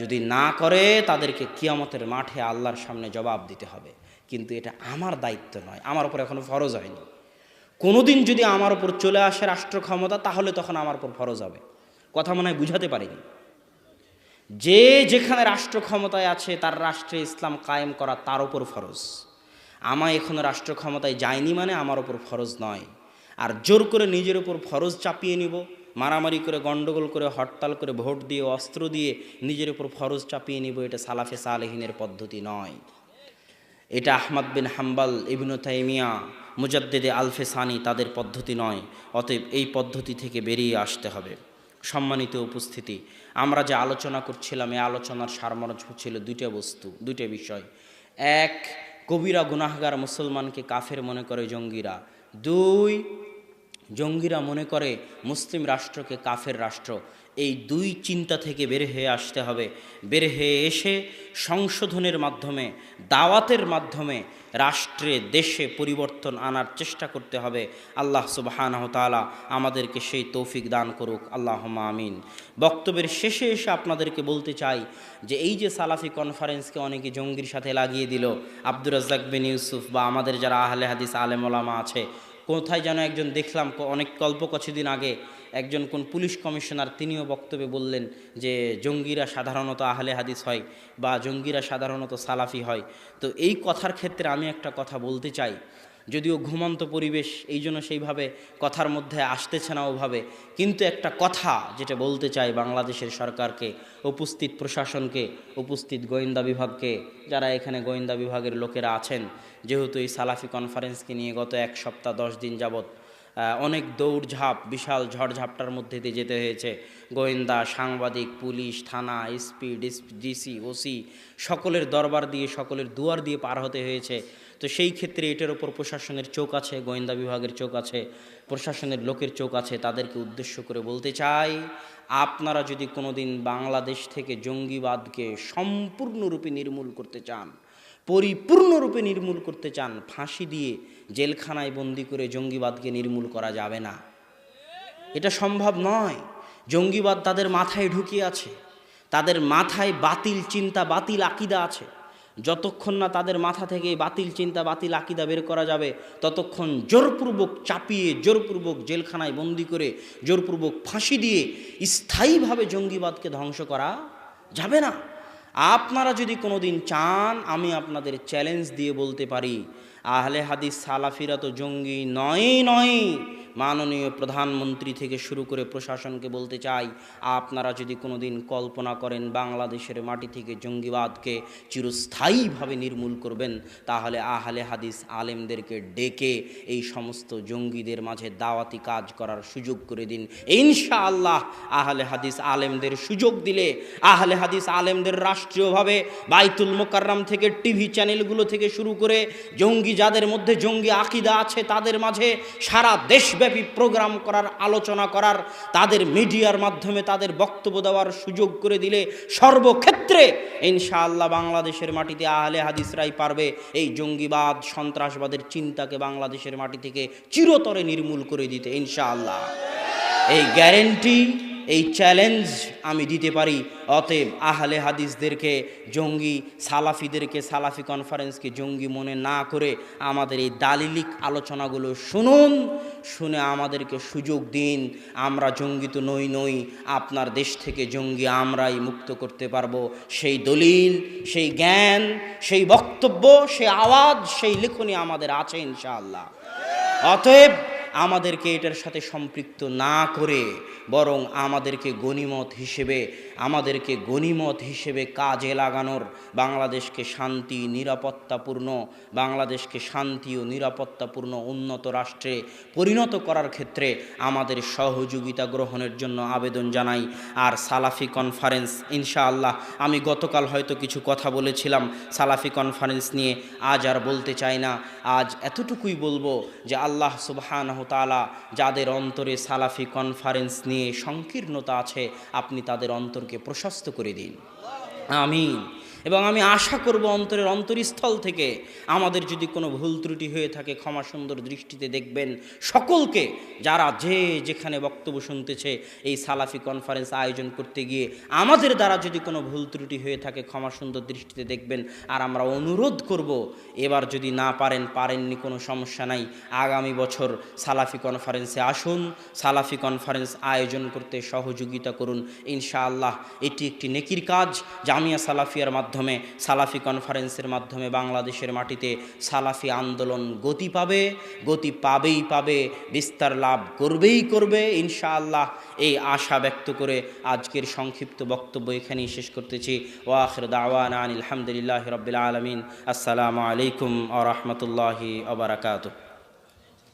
Speaker 1: যদি না করে তাদেরকে কিয়ামতের মাঠে আল্লাহর সামনে জবাব দিতে হবে। কিন্তু এটা আমার দায়িত্ব নয়, আমার উপর এখনো ফরজ হয়নি। কোনোদিন যদি আমার উপর চলে আসে রাষ্ট্র ক্ষমতা, তাহলে তখন আমার উপর ফরজ হবে। কথা মনে হয় বুঝাতে পারিনি। যে যেখানে রাষ্ট্র ক্ষমতায় আছে তার রাষ্ট্রে ইসলাম কায়েম করা তার উপর ফরজ। আমার এখনো রাষ্ট্র ক্ষমতায় যায়নি মানে আমার উপর ফরজ নয়। আর জোর করে নিজের উপর ফরজ চাপিয়ে নিব, মারামারি করে, গণ্ডগোল করে, হরতাল করে, ভোট দিয়ে, অস্ত্র দিয়ে নিজের উপর ফরজ চাপিয়ে নিব, এটা সালাফে সালেহিনের পদ্ধতি নয়। এটা আহমদ বিন হাম্বল, ইবনু তাইমিয়া, মুজাদ্দিদে আলফে সানি তাদের পদ্ধতি নয়। অতএব এই পদ্ধতি থেকে বেরিয়ে আসতে হবে। সম্মানিত উপস্থিতি, আমরা যে আলোচনা করছিলাম, এই আলোচনার সারমর্ম ছিল দুইটা বিষয়। এক, কবিরা গুনাহগার মুসলমানকে কাফের মনে করে জঙ্গিরা। 2, জঙ্গিরা মনে করে মুসলিম রাষ্ট্রকে কাফের রাষ্ট্র। এই 2 চিন্তা থেকে বের হয়ে আসতে হবে। বের হয়ে এসে সংশোধনের মাধ্যমে, দাওয়াতের মাধ্যমে রাষ্ট্রে, দেশে পরিবর্তন আনার চেষ্টা করতে হবে। আল্লাহ সুবহানাহু ওয়া তাআলা আমাদেরকে সেই তৌফিক দান করুক, আল্লাহুম্মা আমিন। বক্তব্যের শেষে এসে আপনাদেরকে বলতে চাই যে এই যে সালাফি কনফারেন্সকে অনেকে জঙ্গির সাথে লাগিয়ে দিল, আব্দুর রাজ্জাক বিন ইউসুফ বা আমাদের যারা আহলে হাদিস আলেম ওলামা আছে, কোথায় যেন একজন দেখলাম অনেক কিছুদিন আগে একজন কোন পুলিশ কমিশনার, তিনিও বক্তব্যে বললেন যে জঙ্গিরা সাধারণত আহলে হাদিস হয় বা জঙ্গিরা সাধারণত সালাফি হয়। তো এই কথার ক্ষেত্রে আমি একটা কথা বলতে চাই, যদিও ঘুমন্ত পরিবেশ, এই জন্য সেইভাবে কথার মধ্যে আসতেছে না ওভাবে, কিন্তু একটা কথা যেটা বলতে চাই বাংলাদেশের সরকারকে, উপস্থিত প্রশাসনকে, উপস্থিত গোয়েন্দা বিভাগকে, যারা এখানে গোয়েন্দা বিভাগের লোকেরা আছেন, যেহেতু এই সালাফি কনফারেন্সকে নিয়ে গত 1 সপ্তাহ 10 দিন যাবৎ অনেক দৌড়ঝাঁপ, বিশাল ঝড়ঝাপটার মধ্যে দিয়ে যেতে হয়েছে। গোয়েন্দা, সাংবাদিক, পুলিশ, থানা, এসপি, ডিসি, ওসি, সকলের দরবার দিয়ে, সকলের দুয়ার দিয়ে পার হতে হয়েছে। তো সেই ক্ষেত্রে এটার ওপর প্রশাসনের চোখ আছে, গোয়েন্দা বিভাগের চোখ আছে, প্রশাসনের লোকের চোখ আছে। তাদেরকে উদ্দেশ্য করে বলতে চাই, আপনারা যদি কোনোদিন বাংলাদেশ থেকে জঙ্গিবাদকে সম্পূর্ণরূপে নির্মূল করতে চান, পরিপূর্ণরূপে নির্মূল করতে চান, ফাঁসি দিয়ে জেলখানায় বন্দি করে জঙ্গিবাদকে নির্মূল করা যাবে না। এটা সম্ভব নয়। জঙ্গিবাদ তাদের মাথায় ঢুকিয়ে আছে, তাদের মাথায় বাতিল চিন্তা, বাতিল আকিদা আছে। যতক্ষণ না তাদের মাথা থেকে বাতিল চিন্তা, বাতিল আকিদা বের করা যাবে, ততক্ষণ জোরপূর্বক চাপিয়ে, জোরপূর্বক জেলখানায় বন্দি করে, জোরপূর্বক ফাঁসি দিয়ে স্থায়ীভাবে জঙ্গিবাদকে ধ্বংস করা যাবে না। আপনারা যদি কোনোদিন চান, আমি আপনাদের চ্যালেঞ্জ দিয়ে বলতে পারি, আহলে হাদিস সালাফিরা তো জঙ্গি নয়, মাননীয় প্রধানমন্ত্রী থেকে শুরু করে প্রশাসনকে বলতে চাই, আপনারা যদি কোনো দিন কল্পনা করেন বাংলাদেশের মাটি থেকে জঙ্গিবাদকে চিরস্থায়ীভাবে নির্মূল করবেন, তাহলে আহলে হাদিস আলেমদেরকে ডেকে এই সমস্ত জঙ্গিদের মাঝে দাওয়াতি কাজ করার সুযোগ করে দিন। ইনশাআল্লাহ আহলে হাদিস আলেমদের সুযোগ দিলে, আহলে হাদিস আলেমদের রাষ্ট্রীয়ভাবে বাইতুল মোকাররম থেকে টিভি চ্যানেলগুলো থেকে শুরু করে জঙ্গি যাদের মধ্যে জঙ্গি আকীদা আছে তাদের মাঝে সারা দেশব্যাপী প্রোগ্রাম করার, আলোচনা করার, তাদের মিডিয়ার মাধ্যমে তাদের বক্তব্য দেওয়ার সুযোগ করে দিলে সর্বক্ষেত্রে ইনশাআল্লাহ বাংলাদেশের মাটিতে আহলে হাদিসরাই পারবে এই জঙ্গিবাদ সন্ত্রাসবাদের চিন্তাকে বাংলাদেশের মাটি থেকে চিরতরে নির্মূল করে দিতে ইনশাআল্লাহ। এই গ্যারেন্টি, এই চ্যালেঞ্জ আমি দিতে পারি। অতএব আহলে হাদিসদেরকে জঙ্গি, সালাফিদেরকে, সালাফি কনফারেন্সকে জঙ্গি মনে না করে আমাদের এই দালিলিক আলোচনাগুলো শুনুন, শুনে আমাদেরকে সুযোগ দিন। আমরা জঙ্গি তো নই, আপনার দেশ থেকে জঙ্গি আমরাই মুক্ত করতে পারবো। সেই দলিল, সেই জ্ঞান, সেই বক্তব্য, সেই আওয়াজ, সেই লেখনী আমাদের আছে ইনশাআল্লাহ। অতএব আমাদেরকে এটার সাথে সম্পৃক্ত না করে বরং আমাদেরকে গনিমত হিসেবে কাজে লাগানোর, বাংলাদেশকে শান্তি ও নিরাপত্তাপূর্ণ উন্নত রাষ্ট্রে পরিণত করার ক্ষেত্রে আমাদের সহযোগিতা গ্রহণের জন্য আবেদন জানাই। আর সালাফি কনফারেন্স ইনশাআল্লাহ, আমি গতকাল হয়তো কিছু কথা বলেছিলাম সালাফি কনফারেন্স নিয়ে, আজ আর বলতে চাই না। আজ এতটুকুই বলবো যে আল্লাহ সুবহানাহু ওয়া তাআলা যাদের অন্তরে সালাফি কনফারেন্স নিয়ে সংকীর্ণতা আছে, আপনি তাদের অন্তরকে প্রশস্ত করে দিন, আমিন। এবং আমি আশা করব অন্তরের অন্তরস্থল থেকে আমাদের যদি কোনো ভুল ত্রুটি হয়ে থাকে ক্ষমা সুন্দর দৃষ্টিতে দেখবেন। সকলকে, যারা যেখানে বক্তব্য শুনতেছে এই সালাফি কনফারেন্স আয়োজন করতে গিয়ে আমাদের দ্বারা যদি কোনো ভুল ত্রুটি হয়ে থাকে ক্ষমা সুন্দর দৃষ্টিতে দেখবেন। আর আমরা অনুরোধ করব, এবার যদি না পারেননি কোনো সমস্যা নাই, আগামী বছর সালাফি কনফারেন্সে আসুন, সালাফি কনফারেন্স আয়োজন করতে সহযোগিতা করুন ইনশাআল্লাহ। এটি একটি নেকির কাজ। জামিয়া সালাফিয়ার মাধ্যমে, সালাফি কনফারেন্সের মাধ্যমে বাংলাদেশের মাটিতে সালাফি আন্দোলন গতি পাবে, বিস্তার লাভ করবে ইনশাআল্লাহ। এই আশা ব্যক্ত করে আজকের সংক্ষিপ্ত বক্তব্য এখানেই শেষ করতেছি। ওয়া আখির দাওয়ানা আলহামদুলিল্লাহি রাব্বিল আলামিন। আসসালামু আলাইকুম ওয়া রাহমাতুল্লাহি ওয়া বারাকাতুহু।